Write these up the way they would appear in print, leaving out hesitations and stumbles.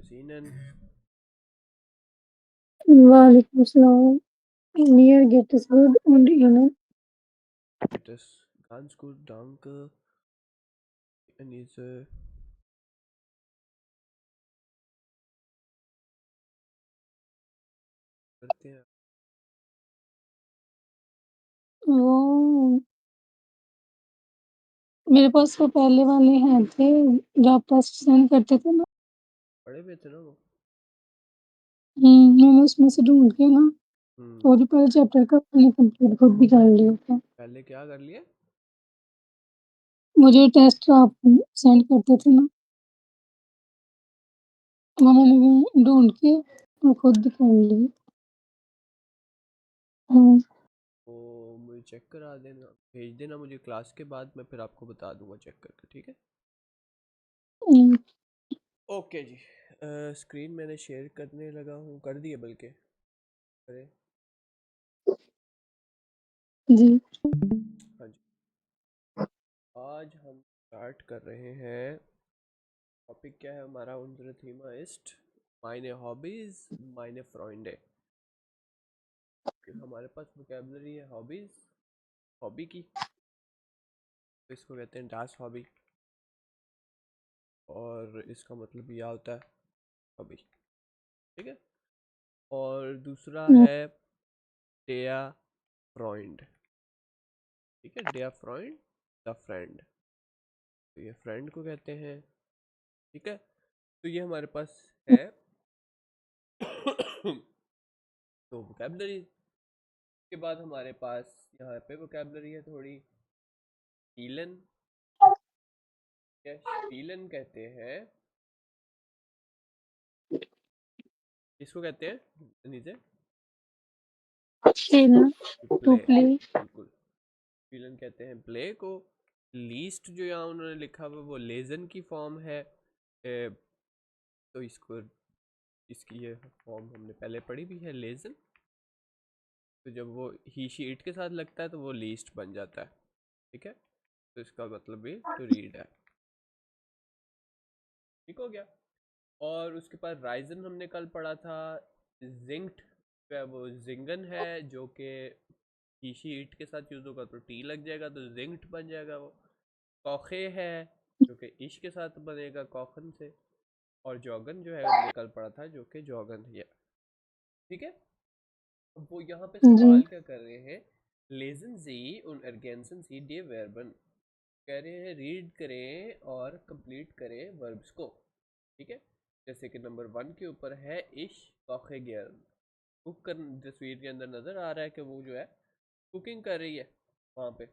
Yasinen. Walaikum Assalam. Mir geht es gut und Ihnen? Das ganz gut, danke. Anise. करते हैं। वो मेरे पास वो पहले वाले हैं थे जो आप टेस्ट सेंड करते थे ना। पढ़े हुए थे ना वो। मैंने उसमें से ढूँढ के ना वो जो पहले चैप्टर का मैंने कंप्लीट खुद भी कर लिया था। पहले क्या कर लिए? वो जो टेस्ट आप सेंड करते थे ना, वो मैंने ढूँढ के और खुद भी कर लिए। हुँ, वो मुझे चेक करा देना, भेज देना मुझे क्लास के बाद, मैं फिर आपको बता दूंगा चेक करके, ठीक है? हुँ, ओके जी। स्क्रीन मैंने शेयर करने लगा हूँ, कर दिए बल्कि। अरे जी। हाँ जी। आज हम स्टार्ट कर रहे हैं। टॉपिक क्या है हमारा? unsere Thema ist meine Hobbys, meine Freunde। हमारे पास वोकेबलरी है हॉबीज, हॉबी की, तो इसको कहते हैं डास हॉबी, और इसका मतलब यह होता है हॉबी, ठीक है? और दूसरा हुँ, है डेया फ्रॉइंड, ठीक है? डेया फ्रॉइंड, द फ्रेंड, तो ये फ्रेंड को कहते हैं, ठीक है? तो ये हमारे पास है। तो वोकेबलरी के बाद हमारे पास यहाँ पे वोकेबलरी है थोड़ी। स्पीलन, क्या स्पीलन कहते हैं? इसको कहते हैं नीचे खेलना, टू प्ले, प्ले। बिल्कुल। विलन कहते हैं प्ले को। लीस्ट जो यहाँ उन्होंने लिखा हुआ वो लेजन की फॉर्म है। तो इसको, इसकी ये फॉर्म हमने पहले पढ़ी भी है, लेजन। तो जब वो ही शी इट के साथ लगता है तो वो लीस्ट बन जाता है, ठीक है? तो इसका मतलब भी टू रीड है, ठीक हो गया। और उसके बाद राइजन हमने कल पढ़ा था। जिंक्ट जो है वो जिंगन है, जो कि ही शी इट के साथ यूज होगा तो टी लग जाएगा तो जिंक्ट बन जाएगा वो। कौखे है, जो कि इश के साथ बनेगा कौखन से। और जॉगन जो है हमने कल पढ़ा था, जो कि जॉगन है, ठीक है? अब वो यहाँ पे जी, सवाल क्या कर रहे हैं? लेजन जी उन अर्गेंसन सी डे वर्बन, कह रहे हैं रीड करें और कंप्लीट करें वर्ब्स को, ठीक है? जैसे कि नंबर 1 के ऊपर है इश कौखे गियर्न, कुक कर, तस्वीर के अंदर नजर आ रहा है कि वो जो है कुकिंग कर रही है। वहाँ पे,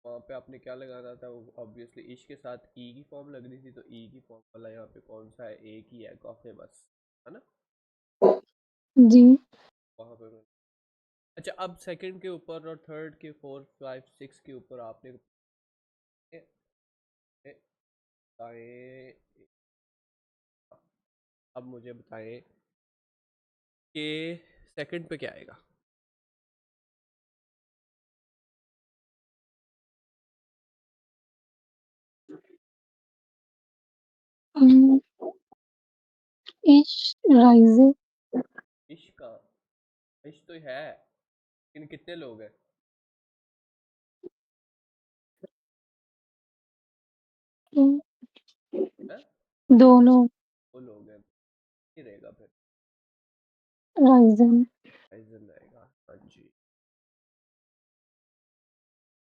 वहाँ पे आपने क्या लगाना था? वो ऑब्वियसली इश के साथ ई की फॉर्म लगनी थी, तो ई की फॉर्म वाला यहाँ पे कौन सा है? एक ही है, कॉफे बस, है ना? जी। वहाँ पे अच्छा, अब सेकंड के ऊपर और थर्ड के, फोर्थ, फाइव, सिक्स के ऊपर आपने बताएं। अब मुझे बताएं कि सेकंड पे क्या आएगा? हुँ, इश राइज़ इश का, इश तो है लेकिन कितने लोग हैं? हैं? दोनों दो लोग हैं, नहीं रहेगा फिर, राइज़न। राइजन रहेगा। हाँ जी,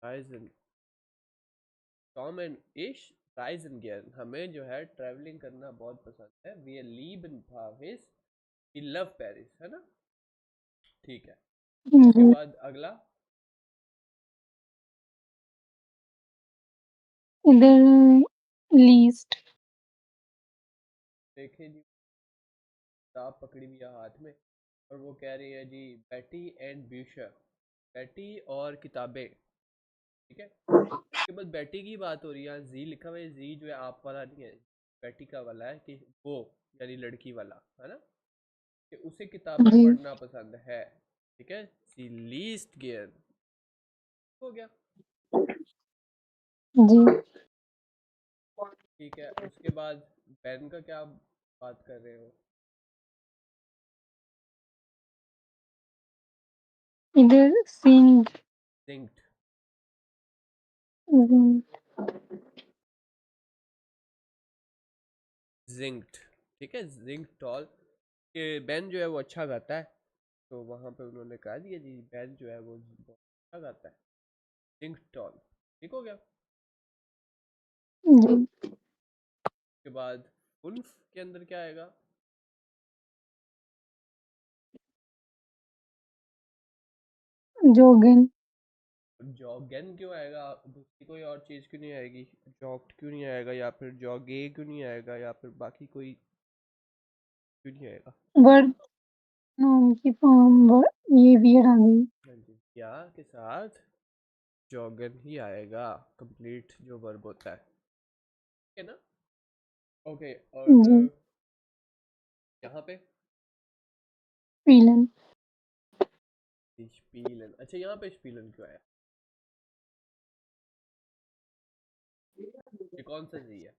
राइजन। टॉम एंड इश राइजन गैन, हमें जो है ट्रैवलिंग करना बहुत पसंद है। वी लीबन पारिस, वी लव पेरिस, है ना? ठीक है। उसके जी, बाद अगला, इधर लीस्ट। देखें जी, किताब पकड़ी हुई है हाथ में और वो कह रही है जी बेटी एंड ब्यूशर, बेटी और किताबें, ठीक है? उसके बाद बेटी की बात हो रही है, जी लिखा हुआ है, जी जो है आप वाला नहीं है, बेटी का वाला है, कि वो यानी लड़की वाला, है ना? कि उसे किताबें जी, पढ़ना पसंद है, ठीक है? सी लीस्ट गियर, हो गया, जी, ठीक है। उसके बाद पेन का क्या? बात कर रहे हो? इधर सिंग सिंक्ड। जिंक्ड। ठीक है, जिंक टॉल के बेन जो है वो अच्छा गाता है, तो वहाँ पे उन्होंने कहा दिया जी बेन जो है वो बहुत अच्छा गाता है। जिंक टॉल। ठीक हो गया। जी उसके बाद उल्फ के अंदर क्या आएगा? जोगन जॉगन क्यों आएगा? दूसरी कोई और चीज क्यों नहीं आएगी? जॉक्ट क्यों नहीं आएगा, या फिर जॉगे क्यों नहीं आएगा, या फिर बाकी कोई क्यों नहीं आएगा? वर्ब नाउन की फॉर्म ये भी हटा दी। हाँ जी, क्या के साथ जॉगन ही आएगा, कंप्लीट जो वर्ब होता है, ठीक है ना? ओके, और जी यहाँ पे फीलन स्पीलन। अच्छा, यहाँ पे स्पीलन क्यों आया? ये कौन सा जी है?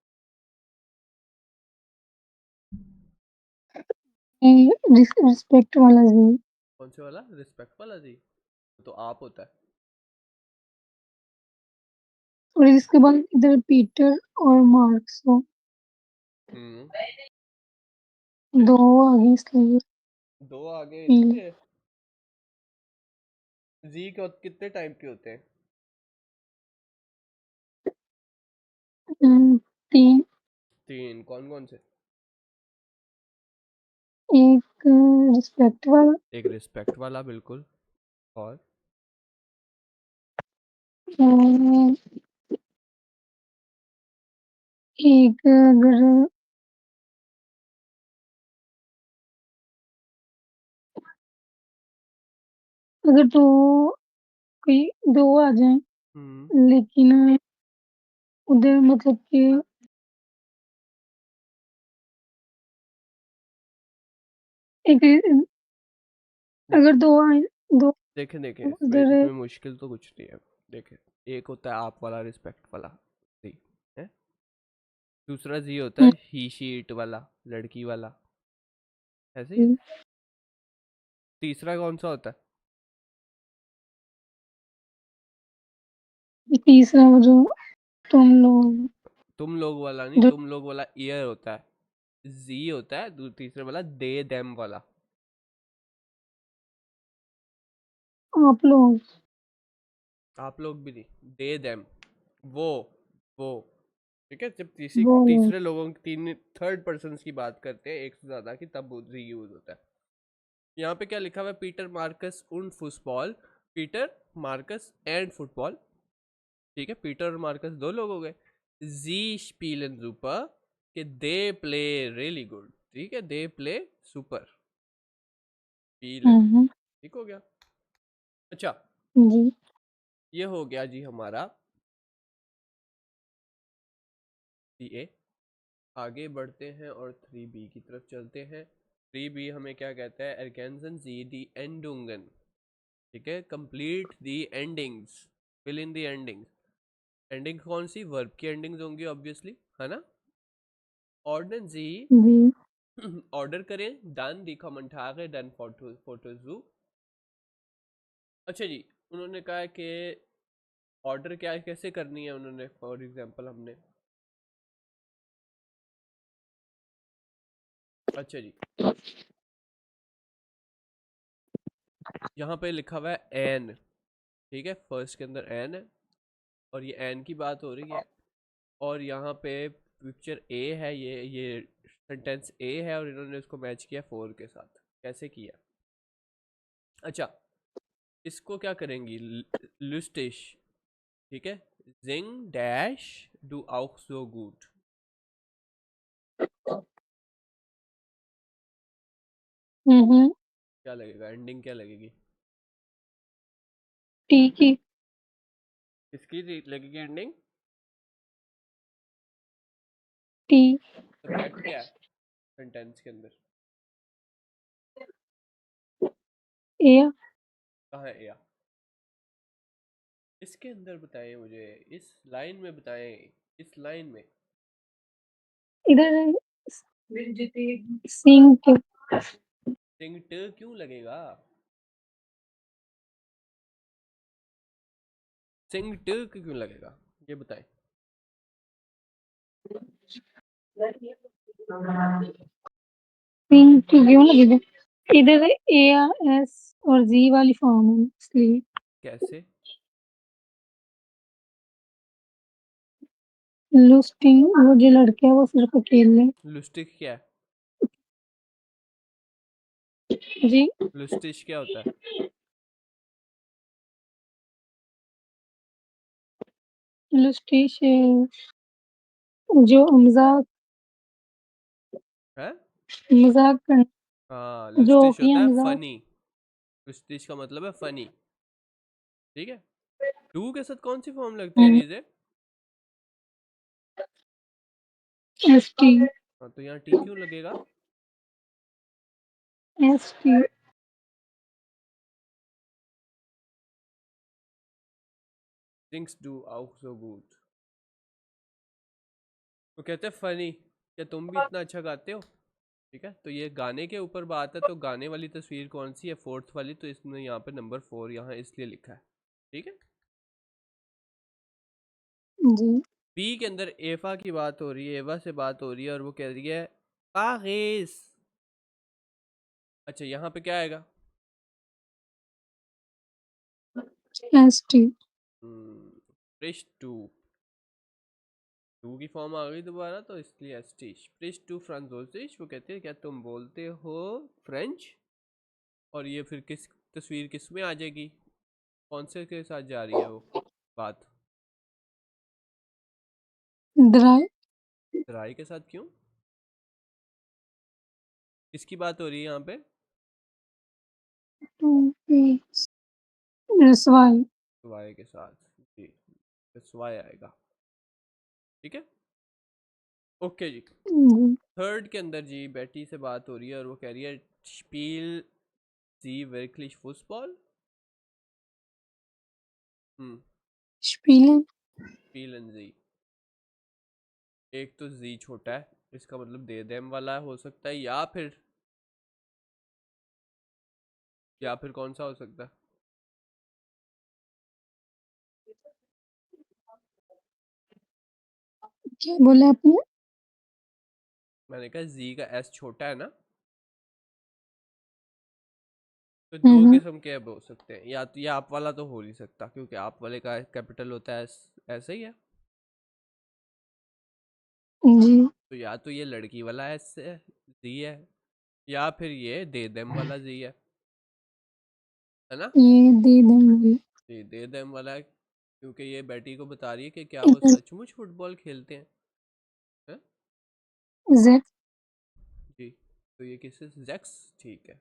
रिस्पेक्ट वाला जी। कौन से वाला? रिस्पेक्ट वाला जी? तो आप होता है। और इसके बाद इधर पीटर और मार्क्स हो हम्म। दो आगे इसलिए दो आगे फील इसलिए। जी का कितने टाइप के होते हैं? तीन। तीन। कौन कौन से? एक रिस्पेक्ट वाला, एक रिस्पेक्ट वाला, बिल्कुल। और और एक अगर अगर दो कोई दो आ जाए हम्म। लेकिन उधर मतलब कि एक अगर दो आए दो देखें देखें, उधर इसमें मुश्किल तो कुछ नहीं है। देखें, एक होता है आप वाला रिस्पेक्ट वाला, जी है। दूसरा जी होता है ही शी इट वाला, लड़की वाला, ऐसे ही है। तीसरा कौन सा होता है? तीसरा वो जो तुम लोग तुम लोग वाला नहीं, जो तुम लोग वाला ईयर होता है, जी होता है। तीसरे वाला दे देम वाला। आप लोग आप लोग भी नहीं, दे देम, वो वो ठीक है, जब वो लोग तीसरे लोगों की, तीन थर्ड पर्सन की बात करते हैं एक से ज्यादा की, तब जी यूज होता है। यहाँ पे क्या लिखा हुआ है? Peter Marcus und football. Peter Marcus and football. ठीक है, पीटर और मार्कस दो लोग हो गए। जी स्पीलन सुपर, के दे प्ले रियली गुड। ठीक है, दे प्ले सुपर स्पीलन। हम्म ठीक हो गया। अच्छा, जी ये हो गया जी हमारा सी ए। आगे बढ़ते हैं और 3B की तरफ चलते हैं। 3B हमें क्या कहता है? एरगेंजन जी दी एंडुंगन। ठीक है, complete the endings, fill in the endings. Ending कौन सी? वर्ब की एंडिंग्स होंगी ऑब्वियसली, है ना? ऑर्डन जी जी ऑर्डर करें, डन दी कमेंटारे, डन फोटो फोटोजू। अच्छा जी, उन्होंने कहा कि ऑर्डर क्या कैसे करनी है उन्होंने, फॉर एग्जांपल हमने। अच्छा जी, यहाँ पे लिखा हुआ है एन। ठीक है, फर्स्ट के अंदर एन है, और ये एन की बात हो रही है। और यहाँ पे पिक्चर ए है, ये सेंटेंस ए है, और इन्होंने इसको मैच किया फोर के साथ। कैसे किया? अच्छा, इसको क्या करेंगी? लुस्टिश। ठीक है, जिंग डैश डू auch so gut। हम्म क्या लगेगा? एंडिंग क्या लगेगी? ठीक है किसकी लगेगी एंडिंग? ठीक सब्जेक्ट क्या है सेंटेंस के अंदर? या कहाँ है या? इसके अंदर बताएं मुझे, इस लाइन में बताएं, इस लाइन में। इधर सिंक, सिंक क्यों लगेगा? सिंक क्यों लगेगा, ये बताएं। सिंक क्यों लगेगा? इधर ए एस और जी वाली फॉर्म है इसलिए। कैसे? लुस्टिंग, वो जो लड़के हैं वो सिर्फ अकेले। लुस्टिक क्या है? जी। लुस्टिश क्या होता है? लुस्टिश जो मजाक, है? मजाक करना, हाँ, जोक लुस्टिश या होता है मजाक। फनी। लुस्टिश का मतलब है फनी। ठीक है। डू के साथ कौन सी फॉर्म लगती है नीचे? एस टी, हाँ, तो यहाँ टी क्यों लगेगा? S T. Things do out so good. वो कहते हैं फनी, क्या तुम भी इतना अच्छा गाते हो? ठीक है, तो ये गाने के ऊपर बात है, तो गाने वाली तस्वीर कौन सी है? फोर्थ वाली, तो इसने यहाँ पे नंबर 4 यहाँ इसलिए लिखा है। ठीक है। जी। बी के अंदर एफा की बात हो रही है, एवा से बात हो रही है, और वो कह रही है पागेस। अच्छा, यहाँ पे क्या आएगा? S T. फ्रिश टू। टू की फॉर्म आ गई दोबारा, तो इसलिए एस्टिश फ्रिश टू फ्रांसोसिश। वो कहते हैं क्या तुम बोलते हो फ्रेंच? और ये फिर किस तस्वीर किस में आ जाएगी? कौन से के साथ जा रही है वो बात? ड्राई, राय के साथ क्यों? किसकी बात हो रही है यहाँ पे? रसवाई। वाई के साथ। जी, वाई आएगा। ठीक है। ओके जी। जी। थर्ड के अंदर जी बेटी से बात हो रही है, और वो कह रही है स्पील जी वर्कलिश फुटबॉल। स्पीलन। स्पीलन जी। एक तो जी छोटा है, इसका मतलब दे देम वाला हो सकता है, या फिर कौन सा हो सकता है? क्या बोला आपने? मैंने कहा जी का एस छोटा है ना, तो दो हम्म। किस्म के अब हो सकते हैं, या तो ये आप वाला तो हो नहीं सकता, क्योंकि आप वाले का कैपिटल होता है ऐसे ही है। जी। तो या तो ये लड़की वाला एस है, जी है, या फिर ये दे देम वाला जी है ना? ये दे देंगे। जी दे देम वाला है, क्योंकि ये बेटी को बता रही है कि क्या वो सचमुच फुटबॉल खेलते हैं, है? जेड। जी, तो ये किससे जैक्स, ठीक है,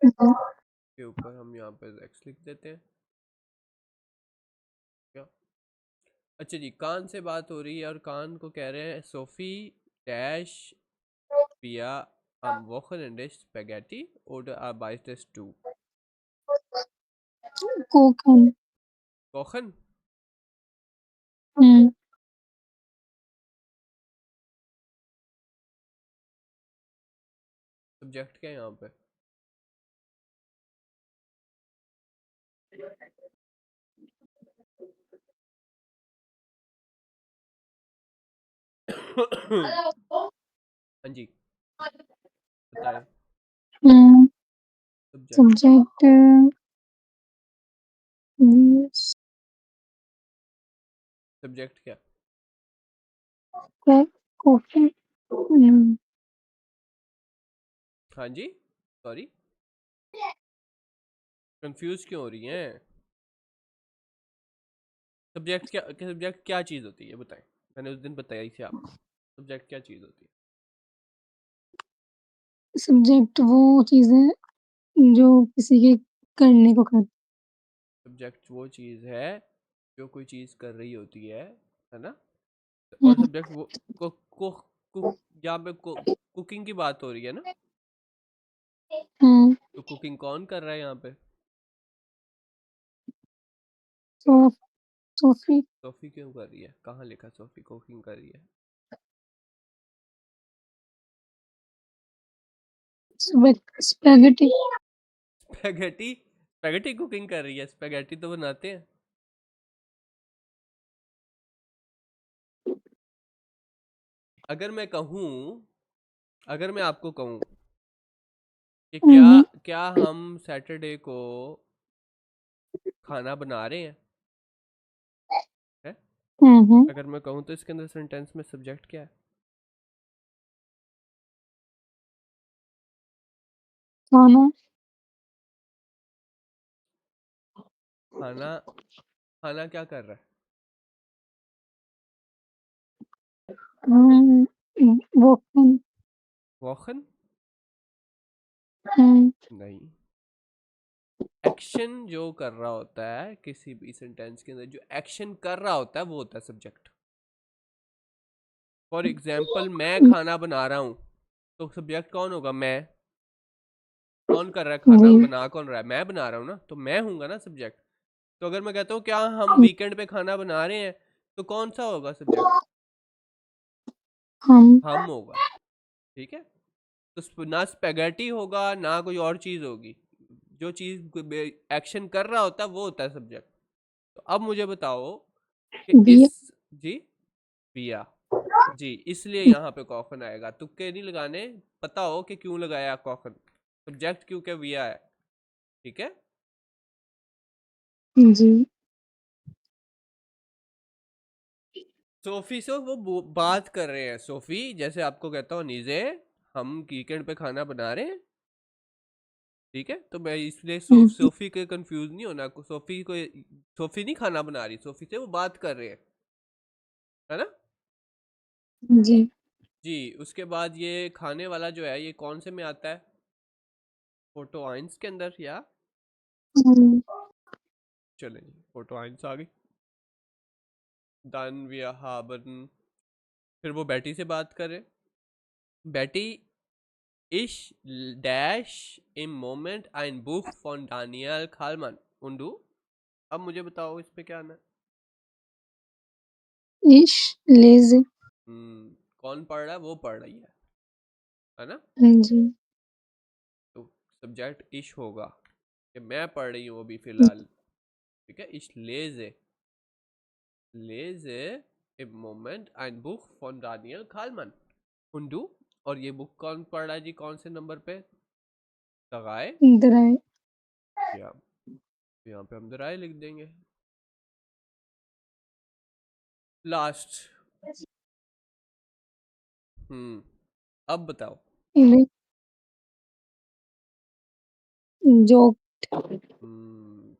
के ऊपर हम यहाँ पे जैक्स लिख देते हैं। क्या? अच्छा जी, कान से बात हो रही है, और कान को कह रहे हैं सोफी डैश पिया am Wochenende Spaghetti oder arbeitest du? कोकन। कोखन। हम्म। सब्जेक्ट क्या है यहाँ पे? हाँ जी, बताएं। हम्म। सब्जेक्ट। सब्जेक्ट, सब्जेक्ट क्या? कोकन। हाँ जी, सॉरी, कंफ्यूज क्यों हो रही हैं? सब्जेक्ट क्या चीज़ होती है, बताएं। मैंने उस दिन बताई थी आपको, सब्जेक्ट क्या चीज़ होती है? सब्जेक्ट वो चीज है जो किसी के करने को कर। सब्जेक्ट वो चीज़ है जो कोई चीज़ कर रही होती है ना? और हम्म। सब्जेक्ट वो कुक, यहाँ पे कुकिंग की बात हो रही है ना? हम्म। तो कुकिंग कौन कर रहा है यहाँ पे? तो सोफी। सोफी क्यों कर रही है? कहाँ लिखा सोफी कुकिंग कर रही है? स्पैगेटी। स्पैगेटी? स्पैगेटी कुकिंग कर रही है? स्पैगेटी तो बनाते हैं। अगर मैं कहूँ, अगर मैं आपको कहूँ कि क्या हम्म क्या हम सैटरडे को खाना बना रहे हैं? हम्म। अगर मैं कहूँ तो इसके अंदर सेंटेंस में सब्जेक्ट क्या है? खाना। खाना। खाना क्या कर रहा है? वोकन। वॉखन? हम्म नहीं। एक्शन जो कर रहा होता है किसी भी सेंटेंस के अंदर, जो एक्शन कर रहा होता है वो होता है सब्जेक्ट। फॉर एग्जाम्पल, मैं खाना बना रहा हूँ, तो सब्जेक्ट कौन होगा? मैं। कौन कर रहा है खाना? जी। बना कौन रहा है? मैं बना रहा हूँ ना, तो मैं हूँगा ना सब्जेक्ट। तो अगर मैं कहता हूँ क्या हम वीकेंड पे खाना बना रहे हैं, तो कौन सा होगा सब्जेक्ट? हम। हम होगा। ठीक है। तो ना स्पेगेटी होगा ना कोई और चीज होगी। जो चीज एक्शन कर रहा होता है वो होता है सब्जेक्ट। तो अब मुझे बताओ कि इस। दिया। जी। पिया। जी, इसलिए यहाँ पे कॉफन आएगा। तुक्के नहीं लगाने। पता हो कि क्यों लगाया कॉफन। सब्जेक्ट क्योंकि विया है। ठीक है। जी। सोफी से वो बात कर रहे हैं। सोफी, जैसे आपको कहता हूँ नीजे, हम वीकेंड पे खाना बना रहे हैं। ठीक है, तो मैं इसलिए हम्म, सोफी के कंफ्यूज नहीं होना। सोफी को, सोफी नहीं खाना बना रही, सोफी से वो बात कर रहे हैं, है ना? जी। जी। उसके बाद ये खाने वाला जो है, ये कौन से में आता है? फोटो आइंस के अंदर या? हम्म, चले जी, फोटो आइंस आ गई। दान विया हाबन। फिर वो बेटी से बात करे। बेटी, इश dash im Moment ein Buch von Daniel Kalman und du? अब मुझे बताओ इस पे क्या आना है? इश लेजे। कौन पढ़ रहा है? वो पढ़ रही है ना? जी। तो सब्जेक्ट इश होगा कि मैं पढ़ रही हूँ अभी फिलहाल। ठीक है, इश लेजे, लेजे im Moment ein Buch von Daniel Kalman und du? और ये बुक कौन पढ़ रहा है जी? कौन से नंबर पे? दगाए। दराय। या यहाँ पे हम दराए लिख देंगे। लास्ट। अब बताओ। इले जो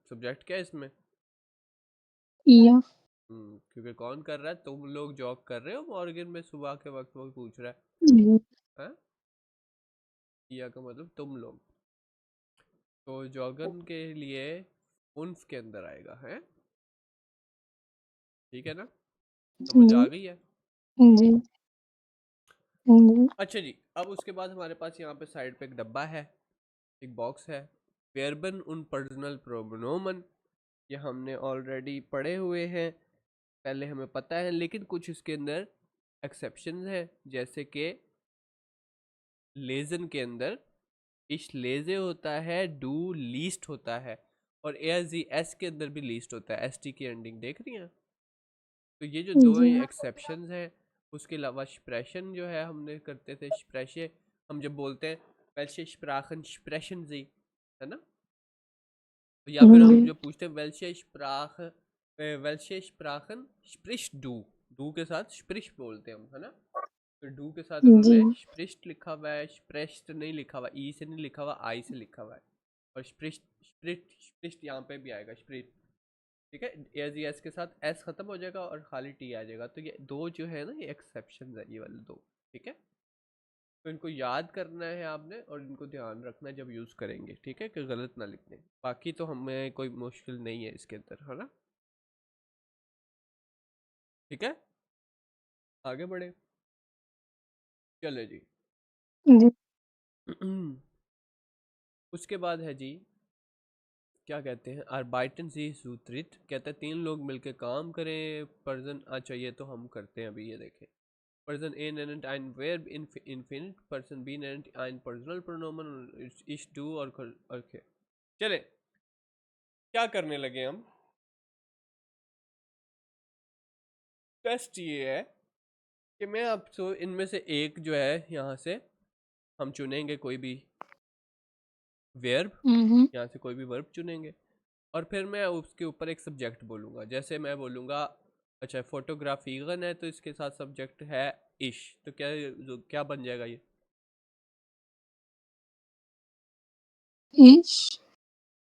सब्जेक्ट क्या है इसमें? किया। क्योंकि कौन कर रहा है? तुम लोग जॉग कर रहे हो मॉर्गन में सुबह के वक्त, वो पूछ रहा जी। है। किया का मतलब तुम लोग। तो जॉगन के लिए उन्फ के अंदर आएगा है। ठीक है ना? समझ जी। आ गई है? जी। जी। अच्छा जी, अब उसके बाद हमारे पास यहाँ पे साइड पे एक डब्बा है, एक बॉक्स है। वेरबन उन पर्सनल प्रोनोमन, ये हमने ऑलरेडी पढ़े हुए हैं, पहले हमें पता है, लेकिन कुछ इसके अंदर एक्सेप्शन है। जैसे कि लेजन के अंदर इश लेजे होता है, डू लीस्ट होता है, और एस के अंदर भी लीस्ट होता है। एस टी की एंडिंग देख रही हैं? तो ये जो दो जी। एक्सेप्शंस हैं, उसके अलावा स्प्रेशन जो है हमने करते थे, स्प्रेशे, हम जब बोलते हैं वेल्शे स्प्राखन स्प्रेशन जी, है ना? तो या फिर हम जो पूछते हैं वेल्शे स्प्राख, वेल्शे स्प्राखन स्प्रिश डू, डू के साथ स्प्रिश बोलते हैं हम, है ना? तो डू के साथ जी। उन्होंने स्प्रिस्ट लिखा हुआ है, स्प्रेस्ट नहीं लिखा हुआ, ई से नहीं लिखा हुआ, आई से लिखा हुआ है। और स्प्रिस्ट, स्प्रिट, स्प्रिस्ट यहाँ पे भी आएगा, स्प्रिट। ठीक है, एस एस के साथ एस खत्म हो जाएगा और खाली टी आ जाएगा। तो ये दो जो है ना, ये एक्सेप्शन है, ये वाले दो। ठीक है, तो इनको याद करना है आपने, और इनको ध्यान रखना है जब यूज करेंगे। ठीक है, कि गलत ना लिख दें। बाकी तो हमें कोई मुश्किल नहीं है इसके अंदर, है ना? ठीक है, आगे बढ़े। चले जी। जी। उसके बाद है जी, क्या कहते हैं, आर्बाइटन सी सूत्रित, कहते हैं तीन लोग मिलकर काम करें। पर्सन चाहिए तो हम करते हैं अभी, ये देखें। Person A nennt ein Verb infinite, Person B nennt ein Personal Pronomen und ich, du और okay. चले क्या करने लगे हम. टेस्ट ये है कि मैं आपको इनमें से एक जो है यहाँ से हम चुनेंगे कोई भी वर्ब, यहाँ से कोई भी वर्ब चुनेंगे और फिर मैं उसके ऊपर एक सब्जेक्ट बोलूँगा. जैसे मैं बोलूँगा अच्छा फोटोग्राफी गन है तो इसके साथ सब्जेक्ट है इश, तो क्या बन जाएगा ये. इश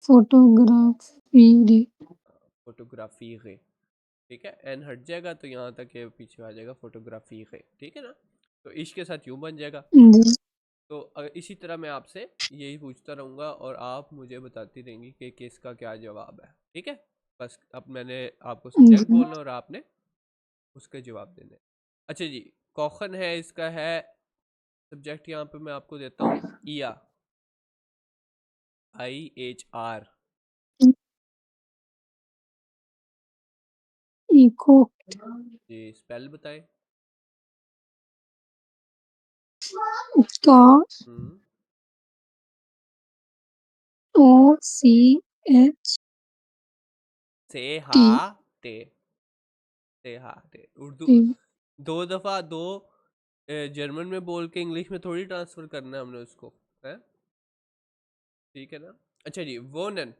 फोटोग्राफी फोटोग्राफी है, ठीक है. एन हट जाएगा तो यहाँ तक ये पीछे आ जाएगा फोटोग्राफी है, ठीक है ना. तो इश के साथ यूं बन जाएगा. जी तो इसी तरह मैं आपसे यही पूछता रहूँगा और आप मुझे बताती रहेंगी कि किसका क्या जवाब है, ठीक है. बस अब मैंने आपको सब्जेक्ट जी बोलना और आपने उसके जवाब देने. अच्छा जी, कॉखन है, इसका है सब्जेक्ट. यहाँ पे मैं आपको देता हूँ ईया, IHR. इको जी स्पेल बताएं. का हम्म. OCHT से हा टे, से हा टे उर्दू. दो दफा दो जर्मन में बोल के इंग्लिश में थोड़ी ट्रांसफर करना है हमने उसको, है. ठीक है ना. अच्छा जी, वोनन.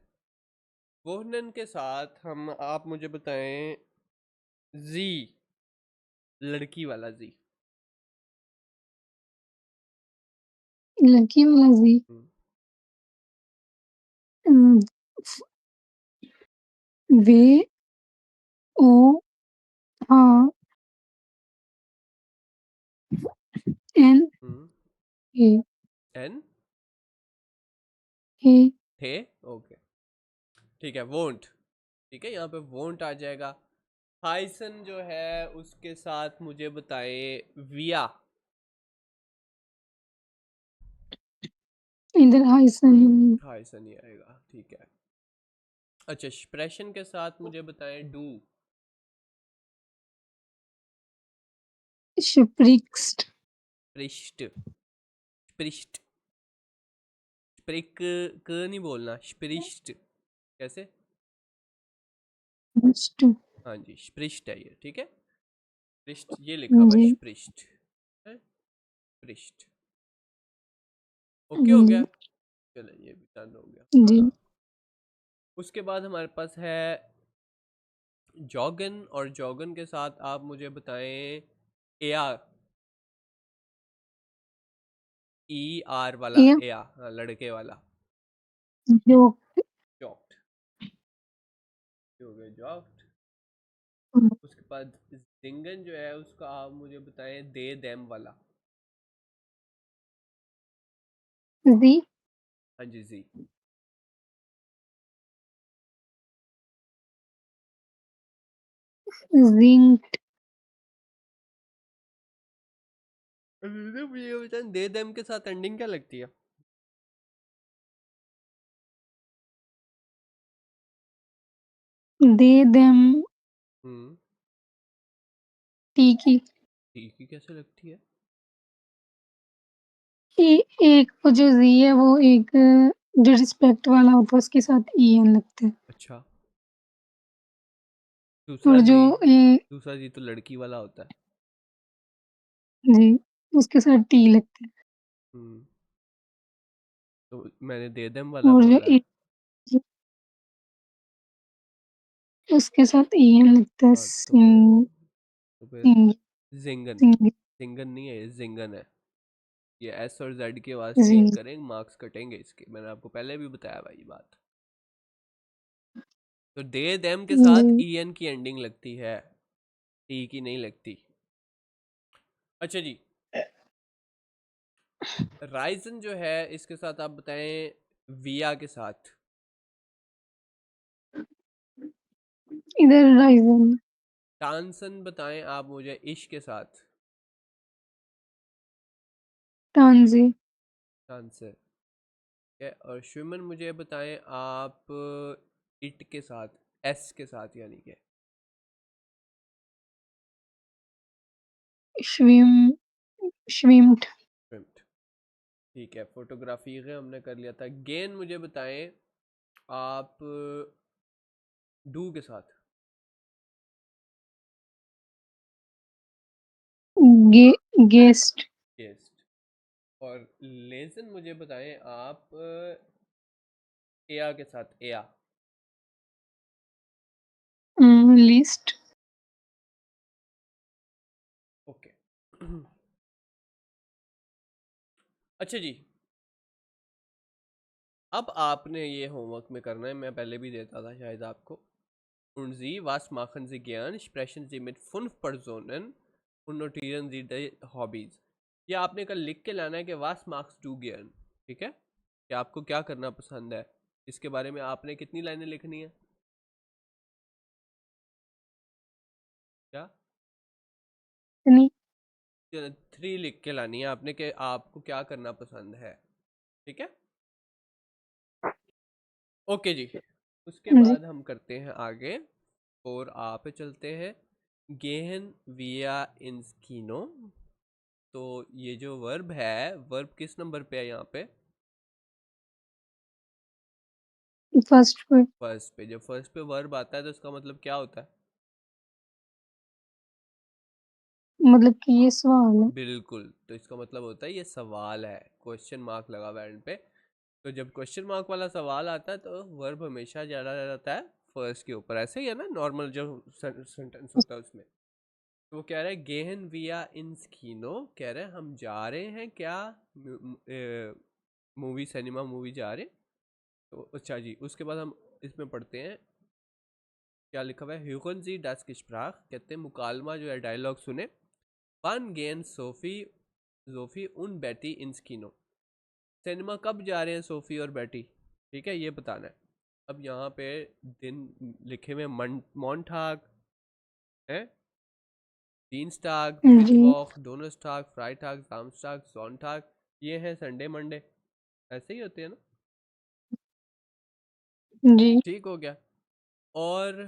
वोनन के साथ हम, आप मुझे बताएं जी, लड़की वाला जी. लड़की वाला जी हम्म. वे ओ हाँ N hmm. A N A थे, ओके. ठीक है, वोंट. ठीक है, यहाँ पे वोंट आ जाएगा. हाइसन जो है उसके साथ मुझे बताएं विया. इधर हाइसन हाइसन ही आएगा, ठीक है. अच्छा, एक्सप्रेशन के साथ मुझे बताएं डू. स्प्रिक्स्ट पृष्ठ, पृष्ठ, स्प्रिक क नहीं बोलना, स्पृष्ट. कैसे. हाँ जी, स्पृष्ट है ये, ठीक है. पृष्ठ ये लिखा हुआ है, जी स्पृष्ट है, पृष्ठ. ओके हो गया. चलो ये भी डन हो गया. जी उसके बाद हमारे पास है जॉगन, और जॉगन के साथ आप मुझे बताएं एआर. ER वाला ए एआ, हाँ, लड़के वाला. जो जॉक्ट हो गया, जॉक्ट. उसके बाद जिंगन जो है उसका आप मुझे बताएं दे देम वाला. जी हाँ जी, जी. जिंक मुझे ये बताएं दे देम के साथ एंडिंग क्या लगती है. They them hmm. टी ठीक ही कैसे लगती है. एक वो जो जी है वो एक जो रिस्पेक्ट वाला होता है उसके साथ ई एन लगता है अच्छा, और दूसरा जो जी. ए दूसरा जी तो लड़की वाला होता है. जी उसके साथ टी लगता है हम्म. तो मैंने दे देम वाला और जो बोला है. ए उसके साथ ई एन लगता है हाँ तो फिर सिंग जिंगन. सिंग जिंगन नहीं है ये, जिंगन है. ये एस और जेड के आवाज चेंज जिंग करें, मार्क्स कटेंगे इसके. मैंने आपको पहले भी बताया भाई ये बात. तो दे देम के साथ जी EN की एंडिंग लगती है, टी की नहीं लगती. अच्छा जी, राइजन जो है इसके साथ आप बताएं विया के साथ. इधर राइजन टांसन बताएं आप मुझे इश के साथ. टांजी टांसन, ठीक है. और श्विमन मुझे बताएं आप इट के साथ, एस के साथ यानी कि. स्विम स्विम्ड। स्विम्ड। ठीक है, फोटोग्राफी का हमने कर लिया था। गेन मुझे बताएं आप डू के साथ। गेस्ट। गेस्ट। और लेसन मुझे बताएं आप एया के साथ। एया। लिस्ट। ओके। अच्छा जी, अब आपने ये होमवर्क में करना है, मैं पहले भी देता था शायद आपको। Und sie, was machen Sie gern? Sprechen Sie mit 5 Personen und notieren Sie die Hobbys। ये आपने कल लिख के लाना है कि was magst du gern, ठीक है, कि आपको क्या करना पसंद है। इसके बारे में आपने कितनी लाइनें लिखनी है? क्या? नहीं। 3 लिख के लानी है आपने कि आपको क्या करना पसंद है, ठीक है। ओके जी, उसके जी। बाद हम करते हैं आगे और आप चलते हैं गेहन विया इंस्किनो। तो ये जो वर्ब है, वर्ब किस नंबर पे है यहाँ पे? फर्स्ट पे। फर्स्ट पे। जब फर्स्ट पे वर्ब आता है तो इसका मतलब क्या होता है? मतलब कि ये सवाल है। बिल्कुल, तो इसका मतलब होता है ये सवाल है, क्वेश्चन मार्क लगा हुआ है एंड पे। तो जब क्वेश्चन मार्क वाला सवाल आता है तो वर्ब हमेशा ज्यादा रहता है फर्स्ट के ऊपर। ऐसे ही है ना नॉर्मल जो सेंटेंस होता है उसमें। तो वो कह रहे हैं गेहन विया इन स्कीनो, कह रहे हैं हम जा रहे हैं क्या मूवी, सिनेमा मूवी जा रहे हैं। तो अच्छा जी, उसके बाद हम इसमें पढ़ते हैं क्या लिखा हुआ है। ह्यूगन जी डस की स्प्राख, कहते हैं मुकालमा जो है, डायलॉग सुने। वन गेन सोफी जोफी उन बैटी इन स्कीनो। सिनेमा कब जा रहे हैं सोफी और बैटी, ठीक है, ये बताना है। अब यहाँ पे दिन लिखे हुए मॉन्टाग है, Dienstag, जी। मिटवॉक, डोनस्टाग, फ्राइटाग, सामस्टाग, सॉन्टाग। ये है संडे मंडे, ऐसे ही होते हैं ना। जी। ठीक हो गया। और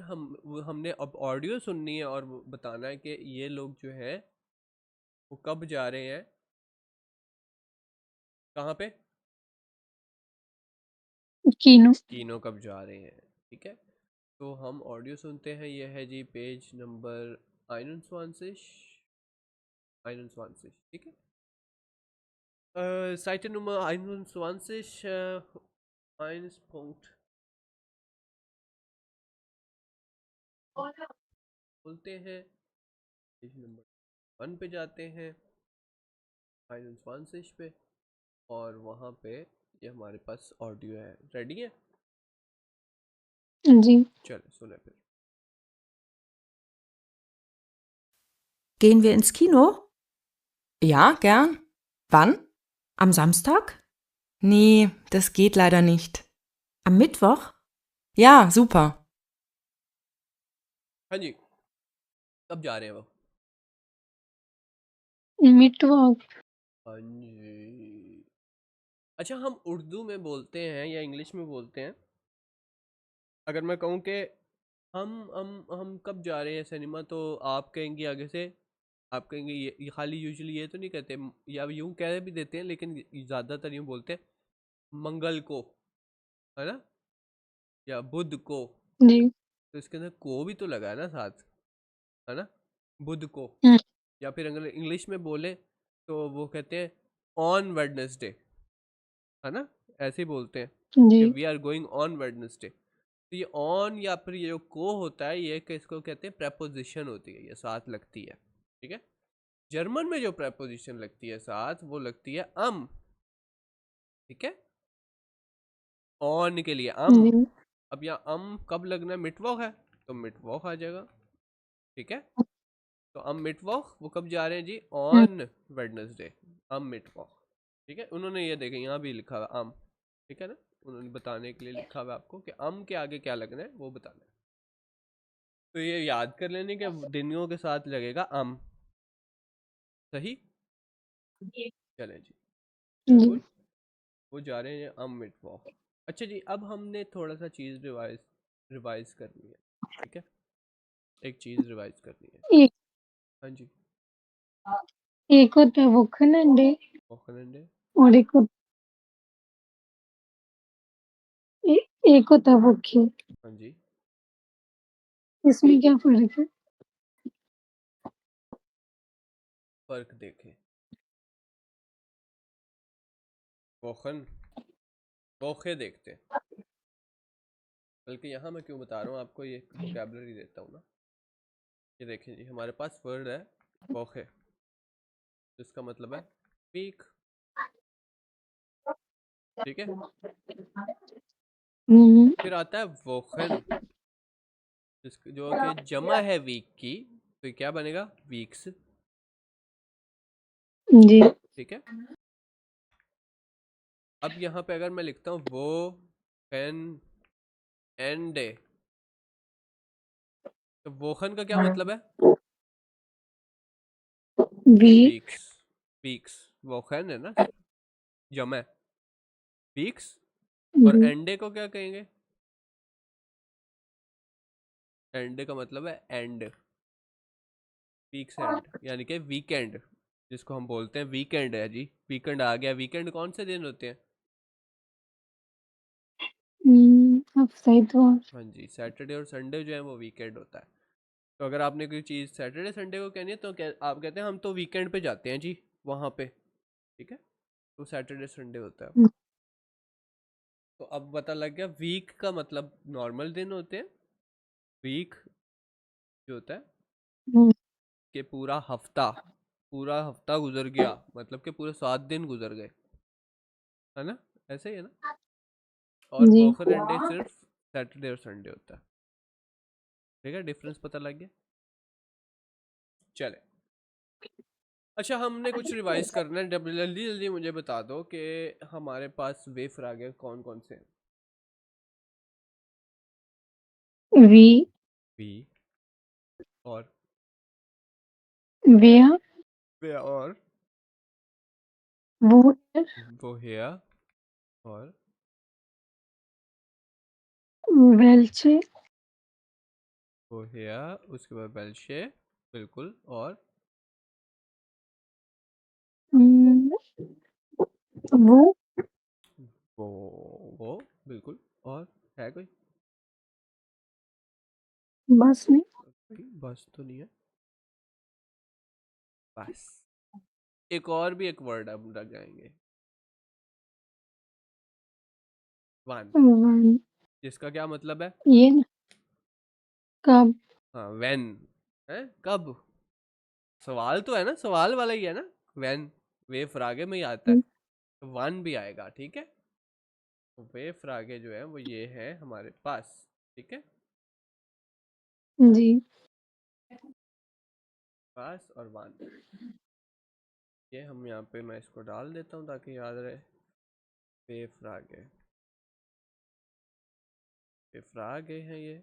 हमने अब ऑडियो सुननी है और बताना है कि ये लोग जो है वो कब जा रहे हैं, कहाँ पे, कीनो। कीनो कब जा रहे हैं, ठीक है। तो हम ऑडियो सुनते हैं, ये है जी पेज नंबर 21, 21, ठीक है। Seite Nummer 21, 1 बोलते हैं, पेज नंबर 1 पे जाते हैं, 21 पे, और वहाँ पे ये हमारे पास ऑडियो है। रेडी है? जी। चलो सुने फिर। Gehen wir ins Kino? Ja, gern. Wann? Am Samstag? Nee, das geht leider nicht. Am Mittwoch? Ja, super. हाँ जी, कब जा रहे हैं वो? मिटवॉक। हाँ जी। अच्छा, हम उर्दू में बोलते हैं या इंग्लिश में बोलते हैं? अगर मैं कहूँ कि हम कब जा रहे हैं सिनेमा, तो आप कहेंगे आगे से, आप कहेंगे ये खाली यूजुअली ये तो नहीं कहते, या यूं कह भी देते हैं लेकिन ज़्यादातर यूं बोलते हैं, मंगल को, है ना, या बुध को। जी। तो इसके अंदर को भी तो लगा है ना साथ, है ना, बुध को। हम्म, या फिर अगर इंग्लिश में बोले तो वो कहते हैं ऑन वेडनेसडे, है ना, ऐसे ही बोलते हैं कि जी। We are going on Wednesday. तो ये ऑन या फिर ये जो को होता है, ये किसको कहते हैं? प्रेपोजिशन होती है, ये साथ लगती है, ठीक है। जर्मन में जो प्रेपोजिशन लगती है साथ, वो लगती है अम, ठीक है, ऑन के लिए अम। जी। अब यहाँ अम कब लगना है? मिटवॉक है तो मिटवॉक आ जाएगा, ठीक है। तो अम मिटवॉक, वो कब जा रहे हैं जी? हम्म, ऑन वेडनेसडे, अम मिटवॉक, ठीक है। उन्होंने ये देखें यहाँ भी लिखा हुआ अम, ठीक है ना, उन्होंने बताने के लिए लिखा हुआ आपको कि अम के आगे क्या लगना है वो बताना है। तो ये याद कर लेने के दिनों के साथ लगेगा अम, सही। चले जी, जी। बिल्कुल, वो जा रहे हैं अम मिटवॉक। अच्छा जी, अब हमने थोड़ा सा चीज़ रिवाइज रिवाइज करनी है, ठीक है, एक चीज़ रिवाइज करनी है। एक हाँ जी। एक होता है वोकनंडे वोकनंडे और एक होता है वोके। हाँ जी, इसमें क्या फ़र्क है? फर्क देखें। वोखन वोखे देखते हैं। बल्कि यहाँ मैं क्यों बता रहा हूँ आपको, ये वोकेबलरी देता हूँ ना। ये देखें जी, हमारे पास वर्ड है वोखे, जिसका मतलब है वीक। ठीक है, हुँ, फिर आता है वोखन, जो कि जमा है वीक की, तो क्या बनेगा? वीक्स। जी। ठीक है, अब यहाँ पे अगर मैं लिखता हूँ वो पेन एन डे, तो वोखन का क्या मतलब है? Week weeks. वीक्स वोखन है ना, जमा है वीक्स। और जी, एंडे को क्या कहेंगे? एंड का मतलब है एंड, वीक्स एंड, यानी कि वीकेंड, जिसको हम बोलते हैं वीकेंड है जी। वीकेंड आ गया। वीकेंड कौन से दिन होते हैं? अब सही तो हाँ जी, सैटरडे और संडे जो है वो वीकेंड होता है। तो अगर आपने कोई चीज़ सैटरडे संडे को कहनी है तो आप कहते हैं हम तो वीकेंड पे जाते हैं जी वहाँ पे। ठीक है, तो सैटरडे संडे होता है। तो अब पता लग गया, वीक का मतलब नॉर्मल दिन होते हैं। वीक जो होता है हुँ, कि पूरा हफ्ता गुजर गया, मतलब कि पूरे 7 दिन गुजर गए, है ना? ऐसे ही है ना। और जी, वोकर एंड डे सिर्फ सैटरडे और संडे होता है। ठीक है, डिफरेंस पता लग गया। चले, अच्छा हमने कुछ रिवाइज करना है। जल्दी जल्दी मुझे बता दो कि हमारे पास वेफर आ गए कौन कौन से हैं। वी वी और वेयर वे और वो है वो हेयर और वेल्चे वो हेयर, उसके बाद बेल्शे, बिल्कुल। और उम, वो वो वो बिल्कुल। और है कोई? बस नहीं बस तो नहीं है, बस एक और भी एक वर्ड हम लगाएंगे, वन, वन जिसका क्या मतलब है? ये ना कब हाँ, व्हेन है, कब। सवाल तो है ना, सवाल वाला ही है ना। व्हेन वे फ्रागे में ही आता है, तो वन भी आएगा। ठीक है, तो वे फ्रागे जो है वो ये है हमारे पास। ठीक है, जी पास और वन, ये हम यहाँ पे मैं इसको डाल देता हूँ ताकि याद रहे। वे फ्रागे, वे फ्रागे हैं ये।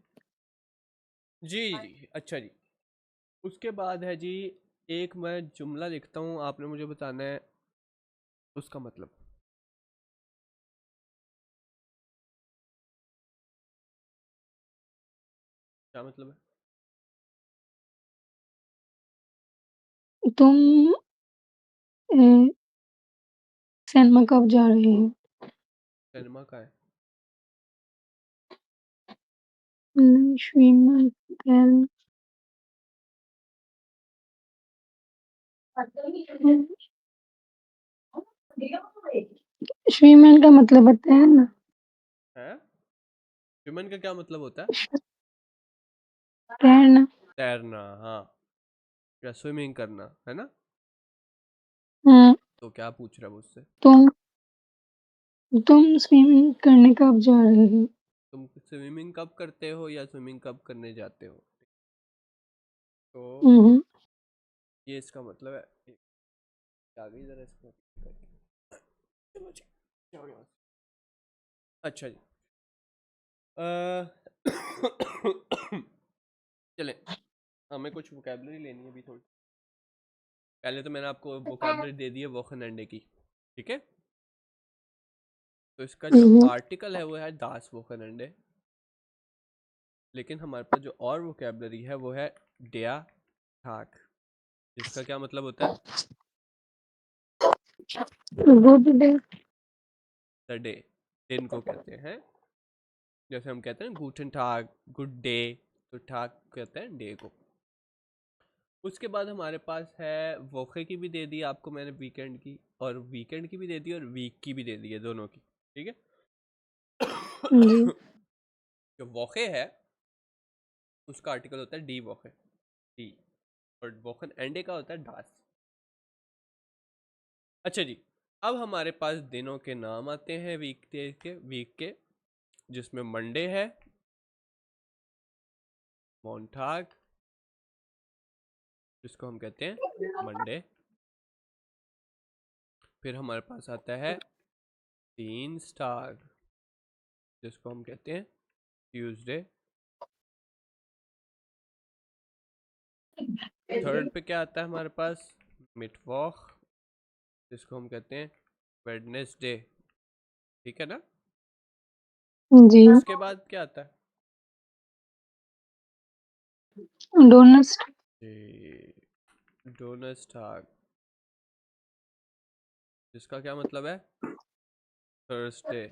जी जी, अच्छा जी। उसके बाद है जी, एक मैं जुमला लिखता हूँ, आपने मुझे बताना है उसका मतलब। क्या मतलब है? तुम अ, सिनेमा कब जा रहे हो? सिनेमा का है। श्रीमंत श्रीमैन का मतलब बताया ना? है, विमेन का क्या मतलब होता है? तैरना। तैरना, हाँ, या स्विमिंग करना, है ना। हाँ, तो क्या पूछ रहा है मुझसे? तुम स्विमिंग करने कब जा रहे हो? तुम स्विमिंग कब करते हो या स्विमिंग कब करने जाते हो? तो हुँ, ये इसका मतलब है। आ गई जरा इसको करके। चलो जी, जाओ यहाँ से। अच्छा जी, चले, हमें कुछ वोकेबलरी लेनी है अभी थोड़ी। पहले तो मैंने आपको वोकेबलरी दे दी है वोखन अंडे की। ठीक है, तो इसका जो हुँ, आर्टिकल है वो है दास वोखन अंडे। लेकिन हमारे पास जो और वोकेबलरी है वो है डेया ठाक। जिसका क्या मतलब होता है? Good day. द डे, दिन को कहते हैं। जैसे हम कहते हैं गूटन टाग, गुड डे, तो टाग कहते हैं डे को। उसके बाद हमारे पास है वोखे की भी दे दी आपको मैंने, वीकेंड की, और वीकेंड की भी दे दी और वीक की भी दे दी है, दोनों की। ठीक है। जी। जो वोखे है उसका आर्टिकल होता है डी वोखे, डी, और वोखन एंडे का होता है डास। अच्छा जी, अब हमारे पास दिनों के नाम आते हैं वीक के, जिसमें मंडे है, मोंटाग, जिसको हम कहते हैं मंडे। फिर हमारे पास आता है तीन स्टार, जिसको हम कहते हैं ट्यूसडे। थर्ड पे क्या आता है हमारे पास? मिटवॉक, जिसको हम कहते हैं वेडनेसडे। ठीक है ना? जी। उसके बाद क्या आता है? डोनट्स। डोनस्टाग, जिसका क्या मतलब है? थर्सडे।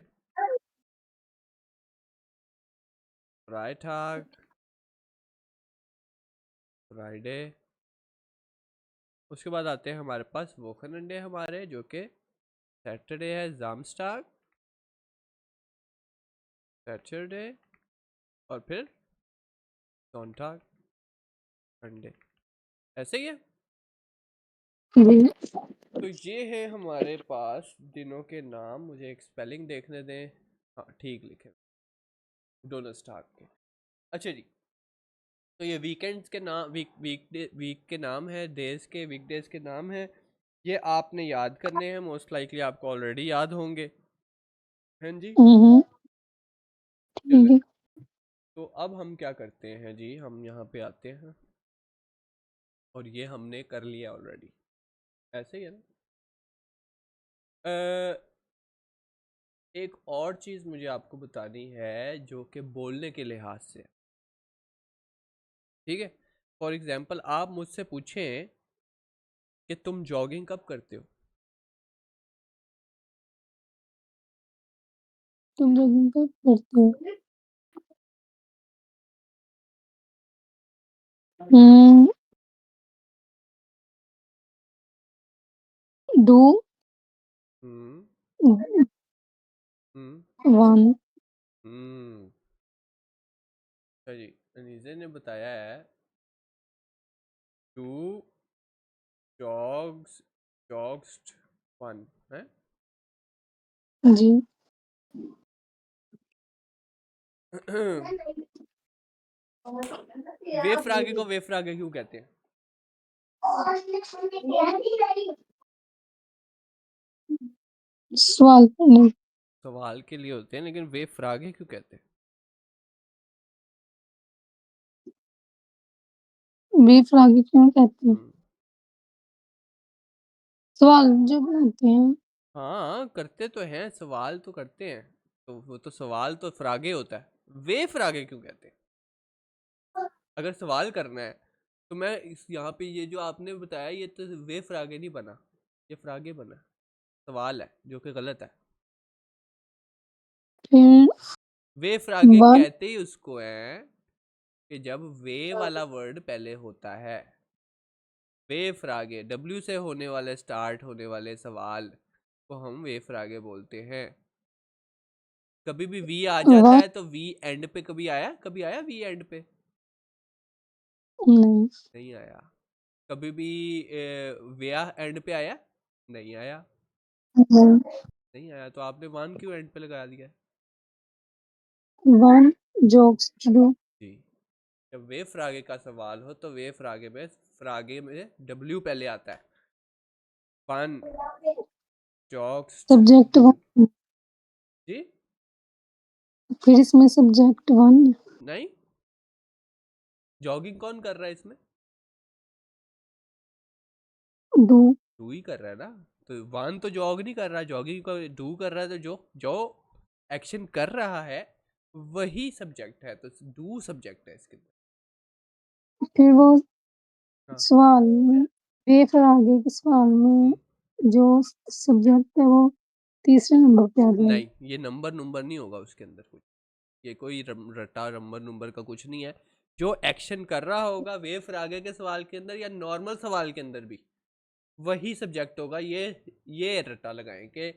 फ्राइटाग, फ्राइडे। उसके बाद आते हैं हमारे पास वोखनंडे हमारे, जो कि सैटरडे है, जामस्टाग, सैटरडे, और फिर सोनटाग, संडे। ऐसे ही है। जी। तो ये है हमारे पास दिनों के नाम। मुझे एक स्पेलिंग देखने दें। हाँ ठीक लिखे, डोनस्टाग के। अच्छा जी, तो ये वीकेंड्स के नाम, वीक के नाम है, डेज के, वीकडेज के नाम है। ये आपने याद करने हैं, मोस्ट लाइकली आपको ऑलरेडी याद होंगे। हैं जी? ठीक चले, है। तो अब हम क्या करते हैं जी, हम यहाँ पे आते हैं, और ये हमने कर लिया ऑलरेडी। ऐसे ही है ना? एक और चीज़ मुझे आपको बतानी है, जो कि बोलने के लिहाज से। ठीक है। फॉर एग्जाम्पल आप मुझसे पूछें कि तुम जॉगिंग कब करते हो, तुम जॉगिंग कब करते हो? Do hmm hmm one. हम्म अच्छा जी, अनीजे ने बताया है टू जॉग्स, जॉग्स्ट वन है। जी। वेफरागे को वेफरागे क्यों कहते हैं? सवाल नहीं। सवाल के लिए होते हैं, लेकिन वेफरागे क्यों कहते हैं? बीफ रागी क्यों कहते हैं? हम्म, सवाल जो बनाते हैं। हाँ करते तो हैं, सवाल तो करते हैं, तो वो तो सवाल तो फ्रागे होता है। वेफरागे क्यों कहते हैं? अगर सवाल करना है तो मैं इस यहाँ पे ये जो आपने बताया, ये तो वेफरागे नहीं बना, ये फ्रागे बना। सवाल है जो कि गलत है। फिर वेफरागे वन। कहते ही उसको हैं कि जब वे वाला वर्ड पहले होता है। वेफरागे, डब्ल्यू से होने वाले, स्टार्ट होने वाले सवाल को हम वेफरागे बोलते हैं। कभी भी वी आ जाता वन। है तो वी एंड पे कभी आया, कभी आया वी एंड पे? नहीं। नहीं आया। कभी भी वेया एंड पे आया? नहीं आया। नहीं। नहीं आया, तो आपने वन क्यों एंड पे लगा दिया? वन जोक्स टू डू। जी, जब वे फ्रागे का सवाल हो तो वे फ्रागे में डब्ल्यू पहले आता है। फन, जॉक्स सब्जेक्ट डू। वन। जी फिर इसमें सब्जेक्ट वन। नहीं, जॉगिंग कौन कर रहा है इसमें? डू। डू ही कर रहा है ना। तो वन तो जॉग नहीं कर रहा, जॉगिंग को डू कर रहा है, तो जो जो एक्शन कर रहा है वही सब्जेक्ट है, तो डू सब्जेक्ट है इसके अंदर। फिर वो हाँ, सवाल ये फिर आगे के सवाल में जो सब्जेक्ट है वो तीसरे नंबर पे आ जाएगा। नहीं, ये नंबर नहीं होगा उसके अंदर कुछ, ये कोई रटा नंबर का कुछ नहीं है। जो एक्शन कर रहा होगा वेव आगे के सवाल के अंदर या नॉर्मल सवाल के अंदर भी वही सब्जेक्ट होगा। ये रटा लगाएं कि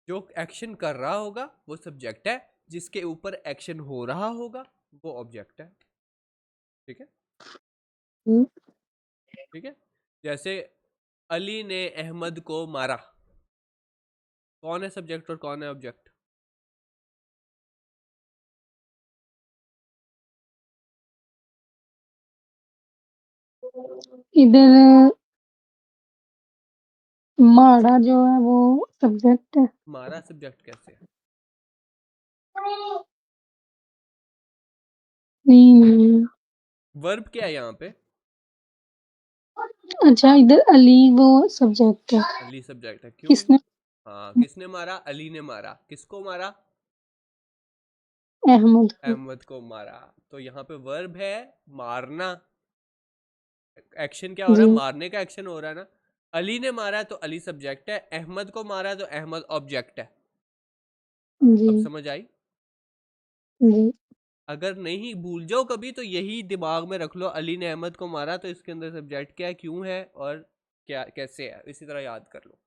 जो एक्शन कर रहा होगा वो सब्जेक्ट है, जिसके ऊपर एक्शन हो रहा होगा वो ऑब्जेक्ट है। ठीक है, हम्म, ठीक है। जैसे अली ने अहमद को मारा, कौन है सब्जेक्ट और कौन है ऑब्जेक्ट? इधर माड़ा जो है वो सब्जेक्ट है। मारा सब्जेक्ट कैसे है? नहीं, वर्ब क्या है यहाँ पे? अच्छा इधर अली वो सब्जेक्ट है। अली सब्जेक्ट है, क्यों? किसने? हाँ, किसने मारा? अली ने मारा। किसको मारा? अहमद को। अहमद को मारा। तो यहाँ पे वर्ब है मारना। एक्शन क्या हो रहा जी है? मारने का एक्शन हो रहा है ना। अली ने मारा तो अली सब्जेक्ट है, अहमद को मारा तो अहमद ऑब्जेक्ट है। जी अब समझ आई? जी अगर नहीं भूल जाओ कभी तो यही दिमाग में रख लो, अली ने अहमद को मारा तो इसके अंदर सब्जेक्ट क्या है, क्यों है और क्या कैसे है, इसी तरह याद कर लो।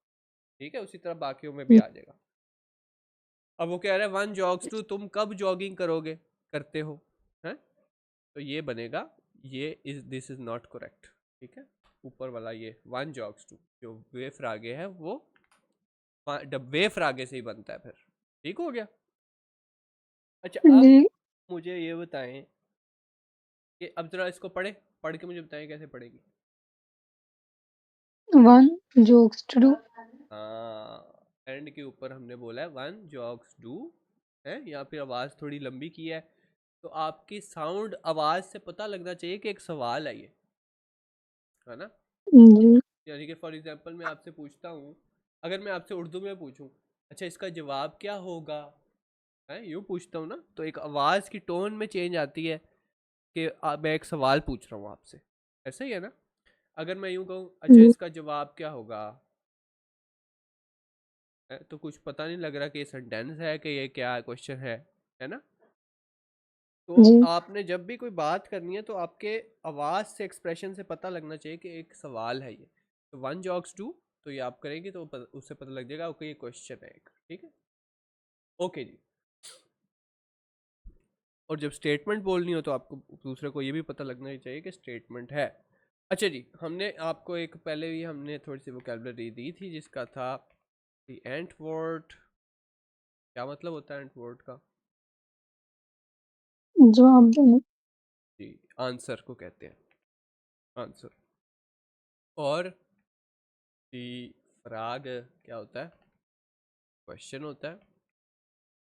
ठीक है, उसी तरह बाकियों में भी आ जाएगा। अब वो कह रहा है वन जॉग्स टू, तुम कब जॉगिंग करोगे, करते हो, हैं? तो ये बनेगा, ये is this is not correct. ठीक है, ऊपर वाला ये वन जॉग्स टू जो वेफ आगे है वो वेफ आगे से ही बनता है फिर। ठीक हो गया। अच्छा, अब जी। मुझे ये बताएं कि अब जरा इसको पढ़ के मुझे बताएं कैसे पढ़ेगी। वन जोक्स टू डू। हाँ, एंड के ऊपर हमने बोला है वन जॉग्स डू है, या फिर आवाज़ थोड़ी लंबी की है, तो आपकी साउंड आवाज़ से पता लगना चाहिए कि एक सवाल है ये, है ना। जी यानी कि फॉर एग्जांपल मैं आपसे पूछता हूँ, अगर मैं आपसे उर्दू में पूछूं, अच्छा इसका जवाब क्या होगा, है यूँ पूछता हूँ ना, तो एक आवाज़ की टोन में चेंज आती है कि मैं एक सवाल पूछ रहा हूँ आपसे, ऐसा ही है ना। अगर मैं यूँ कहूँ अच्छा जी इसका जवाब क्या होगा, तो कुछ पता नहीं लग रहा कि ये सेंटेंस है कि ये क्या क्वेश्चन है ना। तो जी आपने जब भी कोई बात करनी है तो आपके आवाज़ से एक्सप्रेशन से पता लगना चाहिए कि एक सवाल है ये। तो वन जॉग्स टू, तो ये आप करेंगे तो उससे पता लग जाएगा ओके ये क्वेश्चन है एक। ठीक है, ओके जी। और जब स्टेटमेंट बोलनी हो तो आपको दूसरे को ये भी पता लगना ही चाहिए कि स्टेटमेंट है। अच्छा जी, हमने आपको एक पहले भी हमने थोड़ी सी वोकैबुलरी दी थी जिसका था दी एंट वर्ड। क्या मतलब होता है एंट वर्ड का? जवाब देने। जी, आंसर को कहते हैं, आंसर। और दी फ्राग क्या होता है? क्वेश्चन होता है,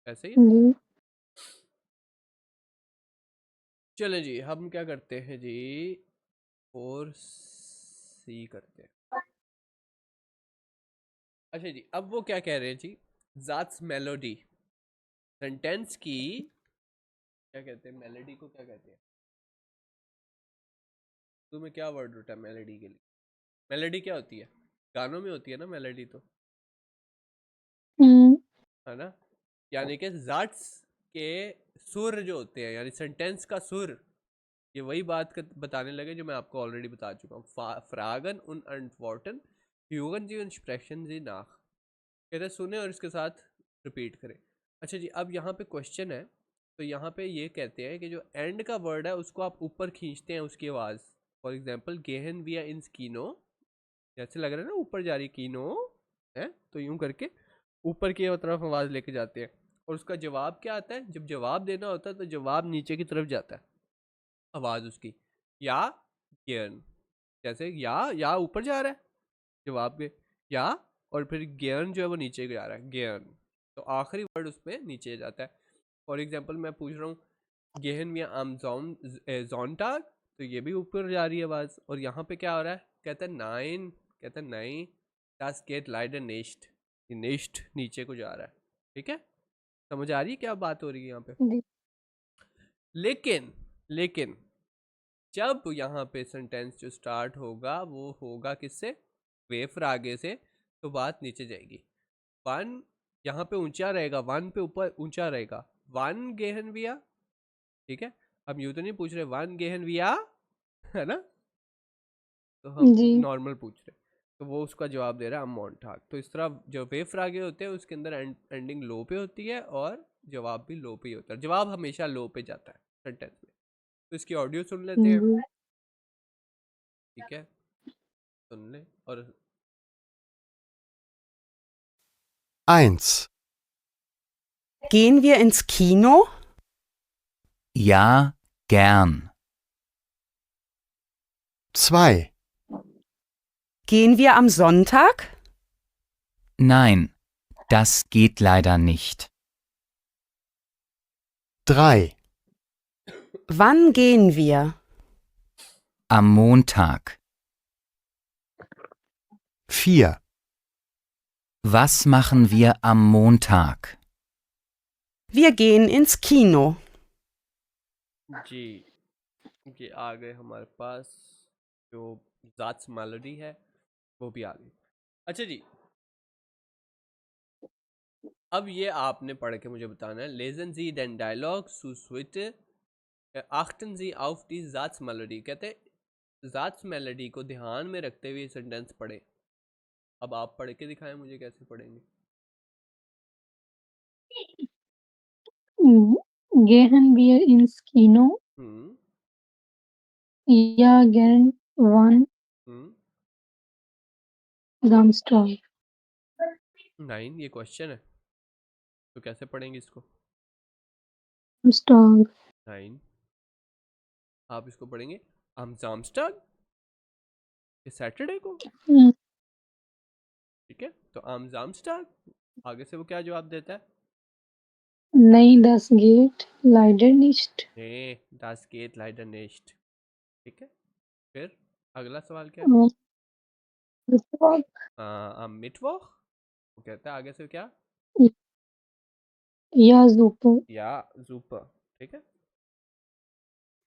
ऐसे ही है। जी चलें जी, हम क्या करते हैं जी, और सी करते हैं। अच्छा जी, अब वो क्या कह रहे हैं जी, ज़ात्स मेलोडी, सेंटेंस की क्या कहते हैं, मेलोडी को क्या कहते हैं? तुम्हें क्या वर्ड उठा है मेलोडी के लिए? मेलोडी क्या होती है? गानों में होती है ना मेलोडी तो, हम्म, है ना। यानी कि ज़ात्स के सुर जो होते हैं, यानी सेंटेंस का सुर, ये वही बात बताने लगे जो मैं आपको ऑलरेडी बता चुका हूँ। फ्रागन उन अनवर्टन ह्यूगन जी स्प्रेशन जी नाख, कहते हैं सुने और इसके साथ रिपीट करें। अच्छा जी, अब यहाँ पे क्वेश्चन है, तो यहाँ पे ये कहते हैं कि जो एंड का वर्ड है उसको आप ऊपर खींचते हैं उसकी आवाज़। फॉर एग्जाम्पल गेहन विया इन स्कीनो, जैसे लग रहा है ना ऊपर जा रही कीनो है, तो यूं करके ऊपर की तरफ आवाज़ लेके जाते हैं। और उसका जवाब क्या आता है, जब जवाब देना होता है तो जवाब नीचे की तरफ जाता है आवाज़ उसकी, या गेहन, जैसे या ऊपर जा रहा है जवाब के, या और फिर ज्ञान जो है वो नीचे जा रहा है ज्ञान, तो आखिरी वर्ड उसमें नीचे जाता है। फॉर एग्जांपल मैं पूछ रहा हूँ गेहन मिया आम जॉनटाग, तो ये भी ऊपर जा रही है आवाज़। और यहाँ पे क्या हो रहा है, कहता है नाइन, कहता है nine das geht leider nicht, ये नेस्ट नीचे को जा रहा है। ठीक है, समझ आ रही है क्या बात हो रही है यहाँ पे? जी लेकिन लेकिन जब यहाँ पे सेंटेंस जो स्टार्ट होगा वो होगा किससे, वेफ आगे से, तो बात नीचे जाएगी। वन यहाँ पे ऊंचा रहेगा, वन पे ऊपर ऊंचा रहेगा, वन गेहन विया, ठीक है। हम यूं तो नहीं पूछ रहे वन गेहन विया, है ना, तो हम जी। नॉर्मल पूछ रहे, तो वो उसका जवाब दे रहा है अमोंटाक। तो इस तरह जो वेफ आगे होते हैं उसके अंदर एंडिंग लो पे होती है और जवाब भी लो पे ही होता है, जवाब हमेशा लो पे जाता है सेंटेंस में। तो इसकी ऑडियो सुन लेते हैं, जी। ठीक है, सुन ले। और 1. Gehen wir ins Kino? Ja, gern. 2. Gehen wir am Sonntag? Nein, das geht leider nicht. 3. Wann gehen wir? Am Montag. 4. Was machen wir am Montag? Wir gehen ins Kino. जी, ये आ गए हमारे पास जो ज़ात्स मेलोडी है वो भी आ गई। अच्छा जी, अब ये आपने पढ़ के मुझे बताना है। Lesson Sie den Dialog zu Suite, achten Sie auf die Satzmelodie। कहते हैं ज़ात्स मेलोडी को ध्यान में रखते हुए सेंटेंस पढ़े। अब आप पढ़ के दिखाएं मुझे कैसे पढ़ेंगे। Gehen wir ins Kino? Ja, gern. Wann? Samstag. 9 ये क्वेश्चन है, तो कैसे पढ़ेंगे इसको। Samstag. 9 आप इसको पढ़ेंगे am Samstag, ये सैटरडे को, हम्म, ठीक है। तो am Samstag आगे से वो क्या जवाब देता है, Nein, das geht leider nicht. nee, das geht leider nicht, ठीक है। फिर अगला सवाल क्या है, Mittwoch. am Mittwoch, वो कहता है आगे से क्या, Ja, super. या super, ठीक है।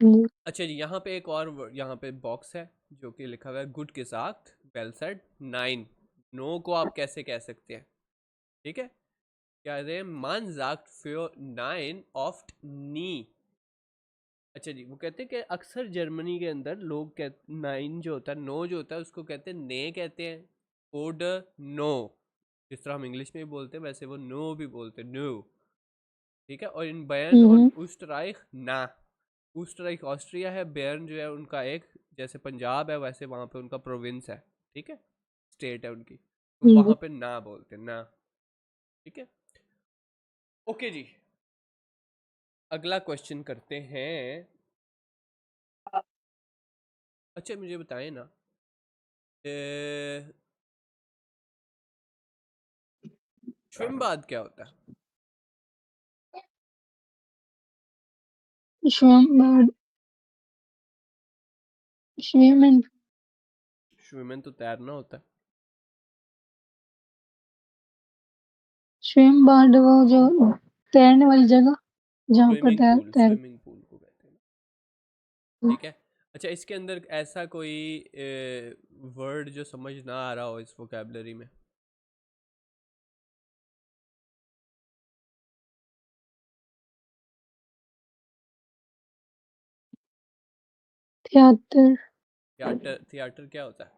हम्म, अच्छा जी, यहाँ पे एक और यहाँ पे बॉक्स है जो कि लिखा हुआ है गुड के साथ वेल सेड। 9 नो को आप कैसे कह सकते हैं, ठीक है। क्या है मान sagt für 9 oft nie। अच्छा जी, वो कहते हैं कि अक्सर जर्मनी के अंदर लोग कहते 9 जो होता है, नो जो होता है उसको कहते हैं ने कहते हैं, ओड नो, जिस तरह हम इंग्लिश में भी बोलते हैं वैसे वो नो भी बोलते हैं, नो, ठीक है। और इन बयर्न और उस्टराइख ना, उस्टराइख ऑस्ट्रिया है, बेर्न जो है उनका एक जैसे पंजाब है वैसे वहाँ पे उनका प्रोविंस है, ठीक है, स्टेट है उनकी, तो वहाँ पे ना बोलते हैं, ना, ठीक है। ओके जी, अगला क्वेश्चन करते हैं। अच्छा मुझे बताएं ना, श्विमबाद क्या होता है। Schwimmbad. Schwimmen. स्विमिंग तो तैरना होता है। Schwimmbad वो जो तैरने वाली जगह जहाँ पर स्विमिंग पूल को कहते हैं, ठीक है। अच्छा इसके अंदर ऐसा कोई वर्ड जो समझ ना आ रहा हो इस वोकैबुलरी में, थिएटर. थिएटर क्या होता है।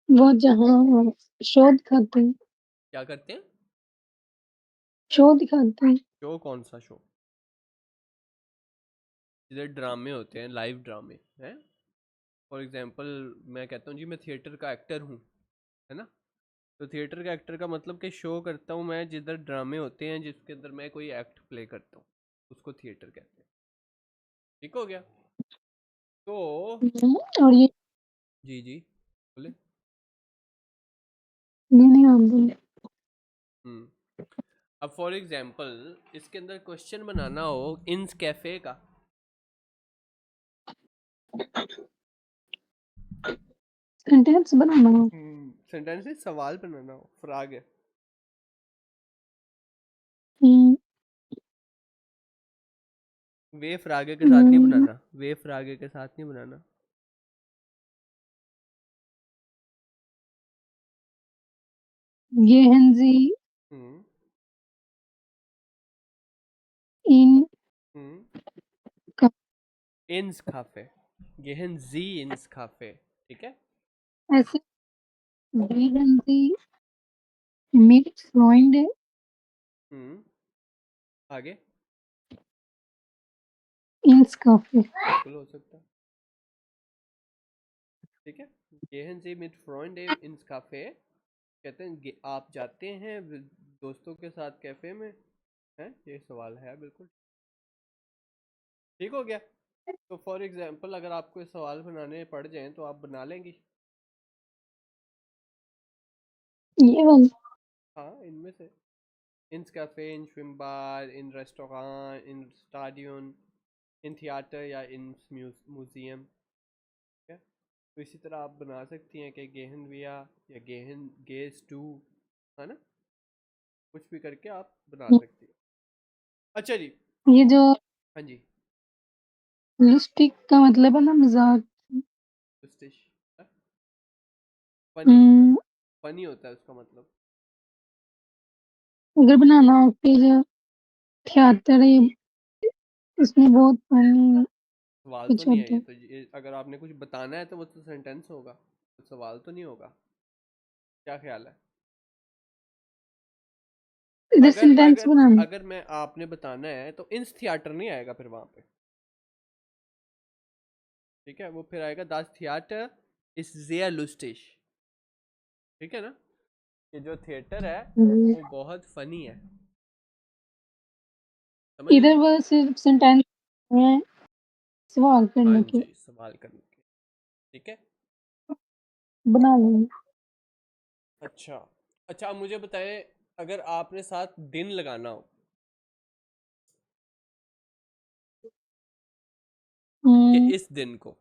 वो जहाँ शो दिखाते हैं. क्या करते हैं, शो दिखाते हैं. शो कौन सा शो, इधर ड्रामे होते हैं, लाइव ड्रामे हैं। फॉर एग्जांपल मैं कहता हूँ जी मैं थिएटर का एक्टर हूँ, है ना, तो थिएटर का एक्टर का मतलब कि शो करता हूँ मैं जिधर ड्रामे होते हैं जिसके अंदर मैं कोई एक्ट प्ले करता हूँ, उसको थिएटर कहते हैं, ठीक हो गया। तो और ये जी जी बोले, नहीं आप बोले. अब फॉर एग्जांपल इसके अंदर क्वेश्चन बनाना हो इन कैफे का, सेंटेंस बनाना हो. सेंटेंस में सवाल बनाना हो, फ्राग है। हम्म, वे फ्रागे के साथ नहीं बनाना, वे फ्रागे के साथ नहीं बनाना। gehen Sie हम्म in हम्म Ka- इन्स काफे, गेहन जी इन्स काफे, ठीक है। ऐसे gehen Sie mit Freunden हम्म आगे ins Café? बिल्कुल हो सकता है, ठीक है। गेहन जी मिट फ्रॉन्डे इन्स काफे, कहते हैं आप जाते हैं दोस्तों के साथ कैफे में, है ये सवाल है बिल्कुल ठीक हो गया। तो फॉर एग्जांपल अगर आपको ये सवाल बनाने पड़ जाएं तो आप बना लेंगी। ये वाली हाँ इनमें से, ins cafe, in schwimmbad, in restaurant, in stadion, in theatre या इन म्यूजियम, ठीक है। तो इसी तरह आप बना सकती हैं कि गेहन विया या गेहन गेज टू, है ना, कुछ भी करके आप बना सकती हैं। अच्छा जी, ये जो हाँ जी, लिपस्टिक का मतलब है ना मजाक। फनी, फनी होता है उसका मतलब। अगर बनाना हो फिर थिएटर है, इसमें बहुत फनी सवाल तो कुछ नहीं है होता ये, है। तो ये अगर आपने कुछ बताना है तो वो तो सेंटेंस होगा, तो सवाल तो नहीं होगा, क्या ख्याल है। इधर अगर सेंटेंस अगर बनाना। अगर मैं आपने बताना है तो इंस थिएटर नहीं आएगा फिर वहां पे, ठीक है, वो फिर आएगा दास थिएटर इस sehr lustig, ठीक है ना, ये जो थिएटर है वो बहुत फनी है, समझ इधर गए। वो सिर्फ सेंटेंस है सवाल हाँ करने के, जी, सवाल करने के, ठीक है। बना लेंगे। अच्छा अच्छा, आप मुझे बताएं, अगर आपने साथ दिन लगाना हो, कि हम्म, इस दिन को,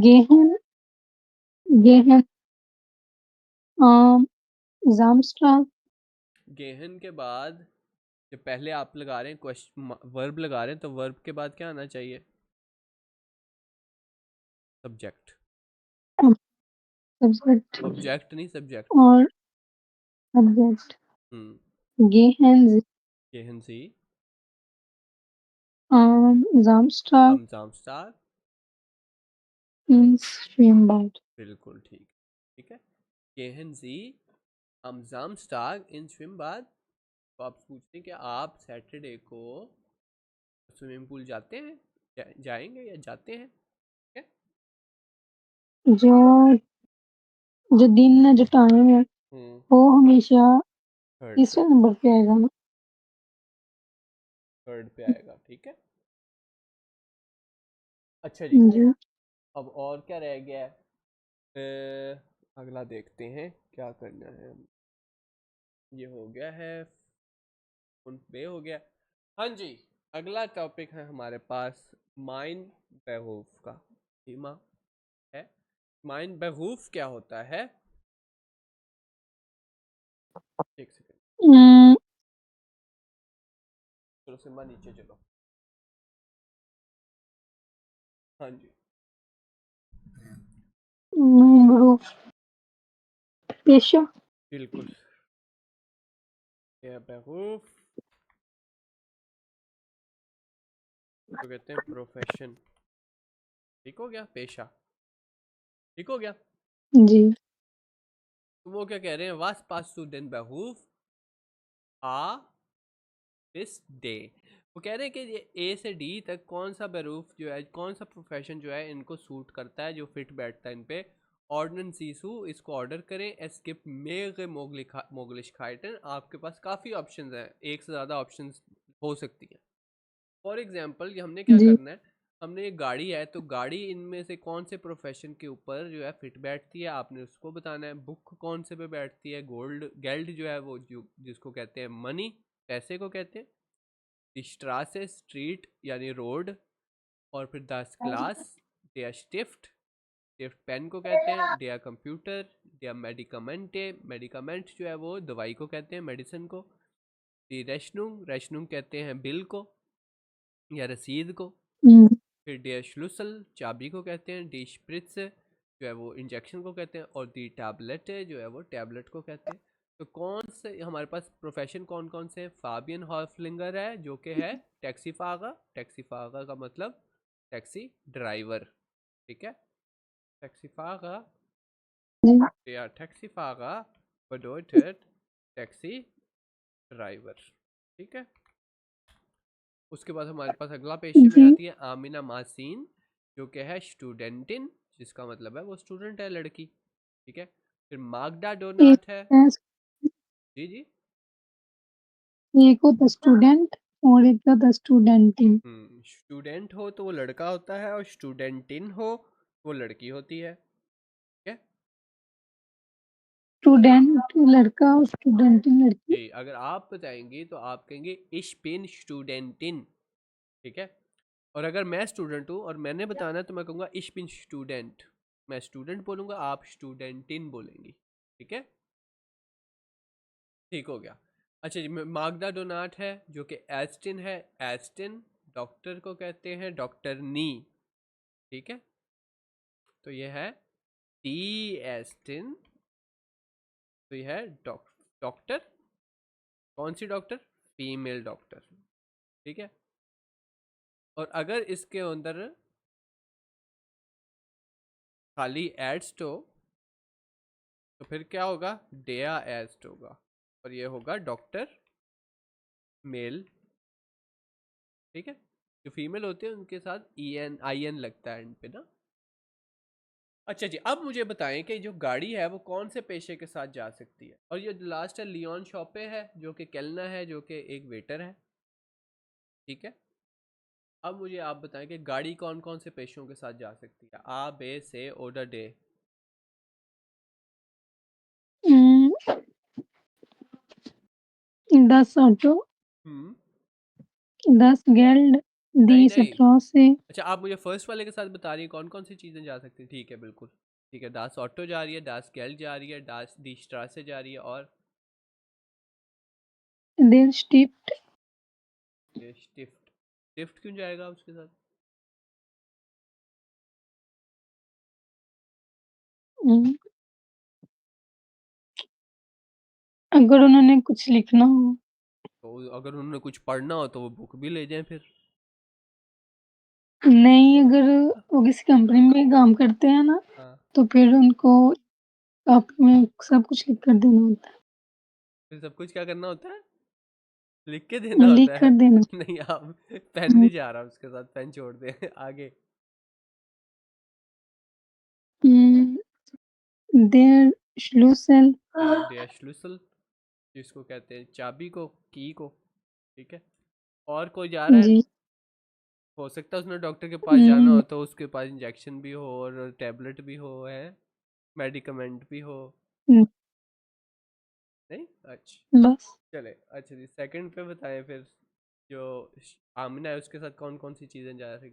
गेहूं गेहूं जामस्ट्रांग गेहन के बाद जो पहले आप लगा रहे हैं क्वेश्चन वर्ब लगा रहे हैं, तो वर्ब के बाद क्या आना चाहिए, सब्जेक्ट, सब्जेक्ट ऑब्जेक्ट नहीं सब्जेक्ट। और सब्जेक्ट हम्म गेहन गेहन सी जामस्ट्रांग हम जामस्टार, इन स्ट्रीमबार्ड। बिल्कुल ठीक, ठीक है। गेहन सी हम जामस्टार इन स्विमबाद, तो आप पूछते हैं कि आप सैटरडे को स्विमिंग पूल जाते हैं, जाएंगे या जाते हैं, ठीक जो जो दिन है जो टाइम है है। वो हमेशा थर्ड पे, तीसरे नंबर पे आएगा ना। थर्ड पे आएगा, ठीक है। अच्छा जी, जी अब और क्या रह गया है, अगला देखते हैं क्या करना है। ये हो गया है, उन पे हो गया। हाँ जी, अगला टॉपिक है हमारे पास माइन बेहूफ का, धीमा है। माइन बेहूफ क्या होता है, एक सेकंड, हम्म, चलो सिम्बा नीचे चलो, हाँ जी, ग्रुप पेशा बिल्कुल, ये बेहूफ तो कहते हैं प्रोफेशन, ठीक हो गया, पेशा, ठीक हो गया। जी तो वो क्या कह रहे हैं, वास पास टू देन बेहूफ आ दिस डे, वो कह रहे हैं कि ये ए से डी तक कौन सा बेरूफ जो है, कौन सा प्रोफेशन जो है इनको सूट करता है, जो फिट बैठता है इन पे। ऑर्डनन सीसू इसको ऑर्डर करें, एस्किप मेग मोगलिश खाइटन, आपके पास काफ़ी ऑप्शंस हैं, एक से ज़्यादा ऑप्शंस हो सकती हैं। फॉर एग्जांपल ये हमने क्या जी करना है, हमने एक गाड़ी है तो गाड़ी इनमें से कौन से प्रोफेशन के ऊपर जो है फिट बैठती है आपने उसको बताना है। बुक कौन से पे बैठती है, गोल्ड गेल्ड जो है वो जो जिसको कहते हैं मनी, पैसे को कहते हैं। स्ट्रासे स्ट्रीट यानी रोड, और फिर das Glas, der Stift, स्टिफ्ट पेन को कहते हैं, der कंप्यूटर, der Medikamente, मेडिकामेंट जो है वो दवाई को कहते हैं, मेडिसिन को, die Rechnung, रेशनुंग कहते हैं बिल को या रसीद को, फिर der Schlüssel चाबी को कहते हैं, die Spritze जो है वो इंजेक्शन को कहते हैं, और die Tablette जो है वो टैबलेट को कहते हैं। तो कौन से हमारे पास प्रोफेशन कौन कौन से हैं? फाबियन हॉफलिंगर है जो कि है टैक्सीफागा, टैक्सीफागा का मतलब टैक्सी ड्राइवर, ठीक है। टैक्सीफागा, der Taxifahrer bedeutet taxi driver, ठीक है। उसके बाद हमारे पास अगला पेशे में आती है आमिना मासीन जो कि है स्टूडेंटिन, जिसका मतलब है वो स्टूडेंट है, लड़की, ठीक है। फिर मागडा डोनाट है, जी जी, एक होता स्टूडेंट और एक होता स्टूडेंटिन। स्टूडेंट हो तो वो लड़का होता है और स्टूडेंटिन हो वो लड़की होती है, ठीक है। स्टूडेंट लड़का और स्टूडेंटिन लड़की। जी, अगर आप बताएंगे तो आप कहेंगे इश बिन स्टूडेंटिन, ठीक है। और अगर मैं स्टूडेंट हूँ और मैंने बताना है तो मैं कहूँगा इश बिन स्टूडेंट, मैं स्टूडेंट बोलूँगा, आप स्टूडेंटिन बोलेंगी, ठीक है। ठीक हो गया। अच्छा जी, मागदा डोनाट है जो कि एस्टिन है, एस्टिन डॉक्टर को कहते हैं, डॉक्टर नी, ठीक है। तो ये है टी एस्टिन, तो ये है डॉक्टर, कौन सी डॉक्टर? फीमेल डॉक्टर, ठीक है। और अगर इसके अंदर खाली एड्स्ट हो तो फिर क्या होगा? डेया एस्ट होगा, और ये होगा डॉक्टर मेल, ठीक है। जो फीमेल होते हैं उनके साथ ई एन आई एन लगता है एंड पे ना। अच्छा जी, अब मुझे बताएं कि जो गाड़ी है वो कौन से पेशे के साथ जा सकती है। और ये लास्ट है लियोन शॉपे है जो कि केलना है, जो कि एक वेटर है, ठीक है। अब मुझे आप बताएं कि गाड़ी कौन कौन से पेशों के साथ जा सकती है? आ, बे, से, ओडर, डे। 10 ऑटो, हम्म 10 गेल्ड, नहीं 10 नहीं, ट्रॉसे। अच्छा आप मुझे फर्स्ट वाले के साथ बता रही है कौन कौन सी चीज़ें जा सकती हैं, ठीक है बिल्कुल, ठीक है। दास ऑटो जा रही है, दास गेल जा रही है, दास दी स्ट्रासे जा रही है, और देर स्टिफ्ट, ये स्टिफ्ट, स्टिफ्ट क्यों जाएगा उसके साथ? अगर उन्होंने कुछ लिखना हो। तो अगर उन्होंने कुछ पढ़ना हो तो वो बुक भी ले जाएं फिर। नहीं, अगर वो किसी कंपनी में काम करते हैं ना, हाँ, तो फिर उनको कॉपी में सब कुछ लिख कर देना होता फिर सब कुछ क्या करना होता है? लिख के है, देना लिख होता है। कर देना। नहीं, आप पेन नहीं जा रहा उसके साथ, पेन छोड़ दे आगे। देर श्लूसेल, डेयर श्लुसल, जिसको कहते हैं चाबी को, की को, ठीक है। और कोई जा रहा है? जी। हो सकता है उसने डॉक्टर के पास जाना हो तो उसके पास इंजेक्शन भी हो और टैबलेट भी हो, है मेडिकमेंट भी हो, नहीं? अच्छा बस चले, अच्छा जी सेकंड पे बताएं फिर, जो आमिना है उसके साथ कौन कौन सी चीज़ें जा रही?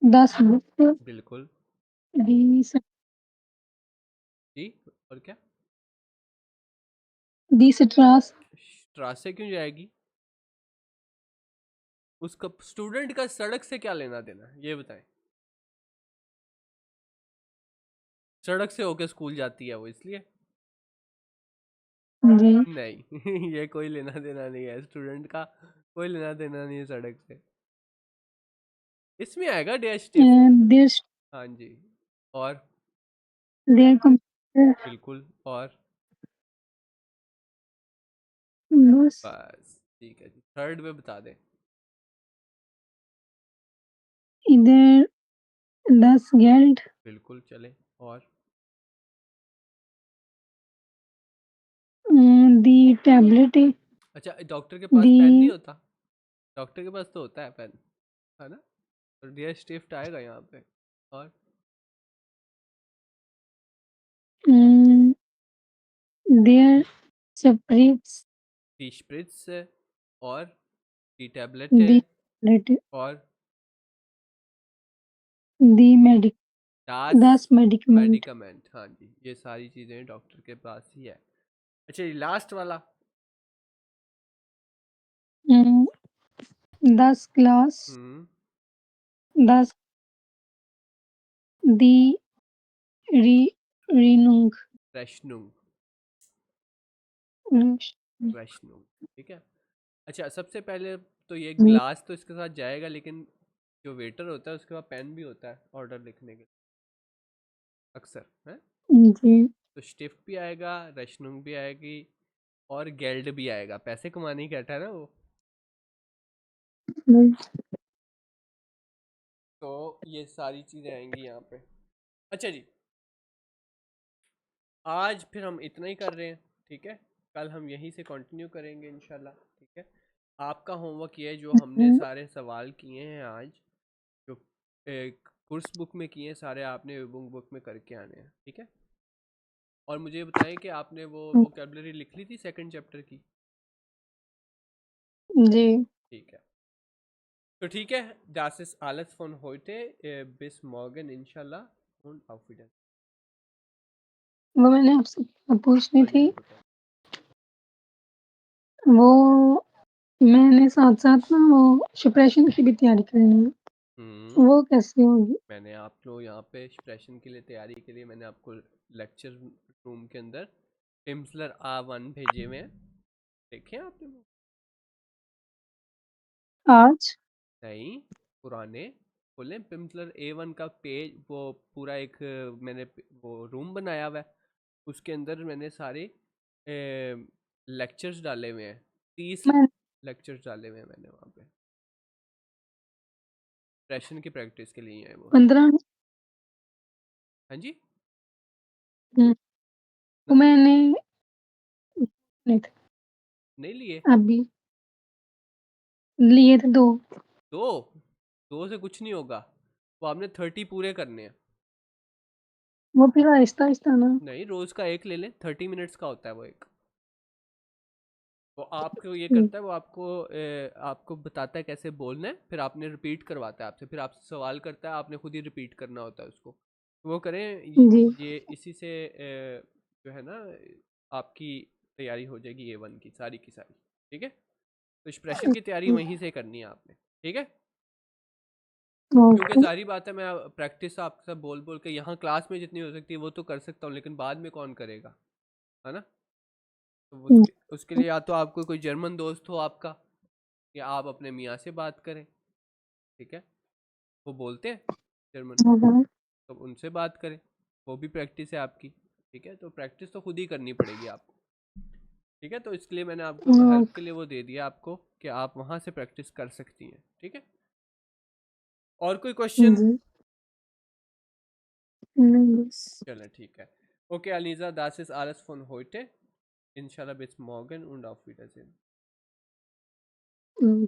10 बुक, बिल्कुल 20 जी, और क्या? 20 ट्रास, ट्रासे क्यों जाएगी? उसका स्टूडेंट का सड़क से क्या लेना देना, ये बताएं। सड़क से होके स्कूल जाती है वो, इसलिए जी। नहीं ये कोई लेना देना नहीं है, स्टूडेंट का कोई लेना देना नहीं है सड़क से। इसमें आएगा डैश टिफ्ट, देर हाँ जी, और देर कंप्यूटर, बिल्कुल, और बस बस ठीक है जी, थर्ड में बता दें। इधर 10 गेल्ड, बिल्कुल चले, और दी टैबलेट, अच्छा डॉक्टर के पास दी पेन नहीं होता? डॉक्टर के पास तो होता है पेन, है ना? तो डियर स्टिफ्ट आएगा यहाँ पे, और देर स्प्रिट्स, टी स्प्रिट्स, और टी टैबलेट दी है, relative और the medic das das medicament medicament, हाँ जी, ये सारी चीजें डॉक्टर के पास ही है। अच्छा ये लास्ट वाला, mm, das Glas das die Rinnung रेशनुंग, रेशनुंग, ठीक है। अच्छा सबसे पहले तो ये ग्लास तो इसके साथ जाएगा, लेकिन जो वेटर होता है उसके पास पेन भी होता है ऑर्डर लिखने के अक्सर है, जी तो स्टिफ्ट भी आएगा, रेशनुंग भी आएगी और गेल्ड भी आएगा, पैसे कमाने की बैठा है ना वो। तो ये सारी चीजें आएंगी यहाँ पे। अच्छा जी, आज फिर हम इतना ही कर रहे हैं, ठीक है, कल हम यहीं से कंटिन्यू करेंगे इंशाल्लाह, ठीक है। आपका होमवर्क ये है, जो हमने सारे सवाल किए हैं आज, जो एक कोर्स बुक में किए हैं सारे, आपने बुक में करके आने हैं, ठीक है। और मुझे ये बताएं कि आपने वो वोकैबुलरी लिख ली थी सेकंड चैप्टर की? जी ठीक है, तो ठीक है, das ist alles von heute, bis morgen इंशाल्लाह, und auf Wiedersehen। वो मैंने आपसे पूछनी हाँ जी, थी, हाँ जी, बताएं। वो मैंने साथ-साथ ना वो suppression की भी तैयारी करनी है, वो कैसे होगी? मैंने आप लोग यहाँ पे एक्सप्रेशन के लिए तैयारी के लिए मैंने आपको लेक्चर रूम के अंदर टिम्सलर A1 भेजे हुए हैं, देखे हैं आपने वो? आज नहीं, पुराने बोले पिम्सलर A1 का पेज, वो पूरा एक मैंने वो रूम बनाया हुआ है, उसके अंदर मैंने सारे लेक्चर्स डाले हुए हैं, 30 मैं लेक्चर्स डाले हुए हैं मैंने वहाँ पे, एक्सप्रेशन की प्रैक्टिस के लिए है वो। 15 हाँ जी, वो मैंने नहीं थे, नहीं लिए? अभी लिए थे 2 दो, दो से कुछ नहीं होगा, वो आपने 30 पूरे करने हैं। वो फिर आहिस्ता-आहिस्ता ना नहीं, रोज का एक ले लें, 30 मिनट्स का होता है वो एक। वो आपको ये हुँ, करता है, वो आपको बताता है कैसे बोलना है, फिर आपने रिपीट करवाता है आपसे, फिर आपसे सवाल करता है, आपने खुद ही रिपीट करना होता है उसको। वो करें, जी ये इसी से जो है ना, आपकी तैयारी हो जाएगी A1 की सारी, ठीक है। तो एक्सप्रेशन की तैयारी वहीं से करनी है आपने, ठीक है। क्योंकि ओके, जारी बात है, मैं प्रैक्टिस आपके साथ बोल बोल के यहाँ क्लास में जितनी हो सकती है वो तो कर सकता हूँ, लेकिन बाद में कौन करेगा, है ना। तो जी उसके लिए या तो आपको कोई जर्मन दोस्त हो आपका, या आप अपने मियाँ से बात करें, ठीक है, वो बोलते हैं जर्मन, हाँ, तो उनसे बात करें, वो भी प्रैक्टिस है आपकी, ठीक है। तो प्रैक्टिस तो खुद ही करनी पड़ेगी आपको, ठीक है। तो इसके लिए मैंने आपको हेल्प के लिए वो दे दिया आपको, कि आप वहाँ से प्रैक्टिस कर सकती हैं, ठीक है। और कोई क्वेश्चन? जी, नहीं बस चलें ठीक है, okay ELISA, das ist alles von heute, inshallah bis morgen und auf Wiedersehen। हुँ।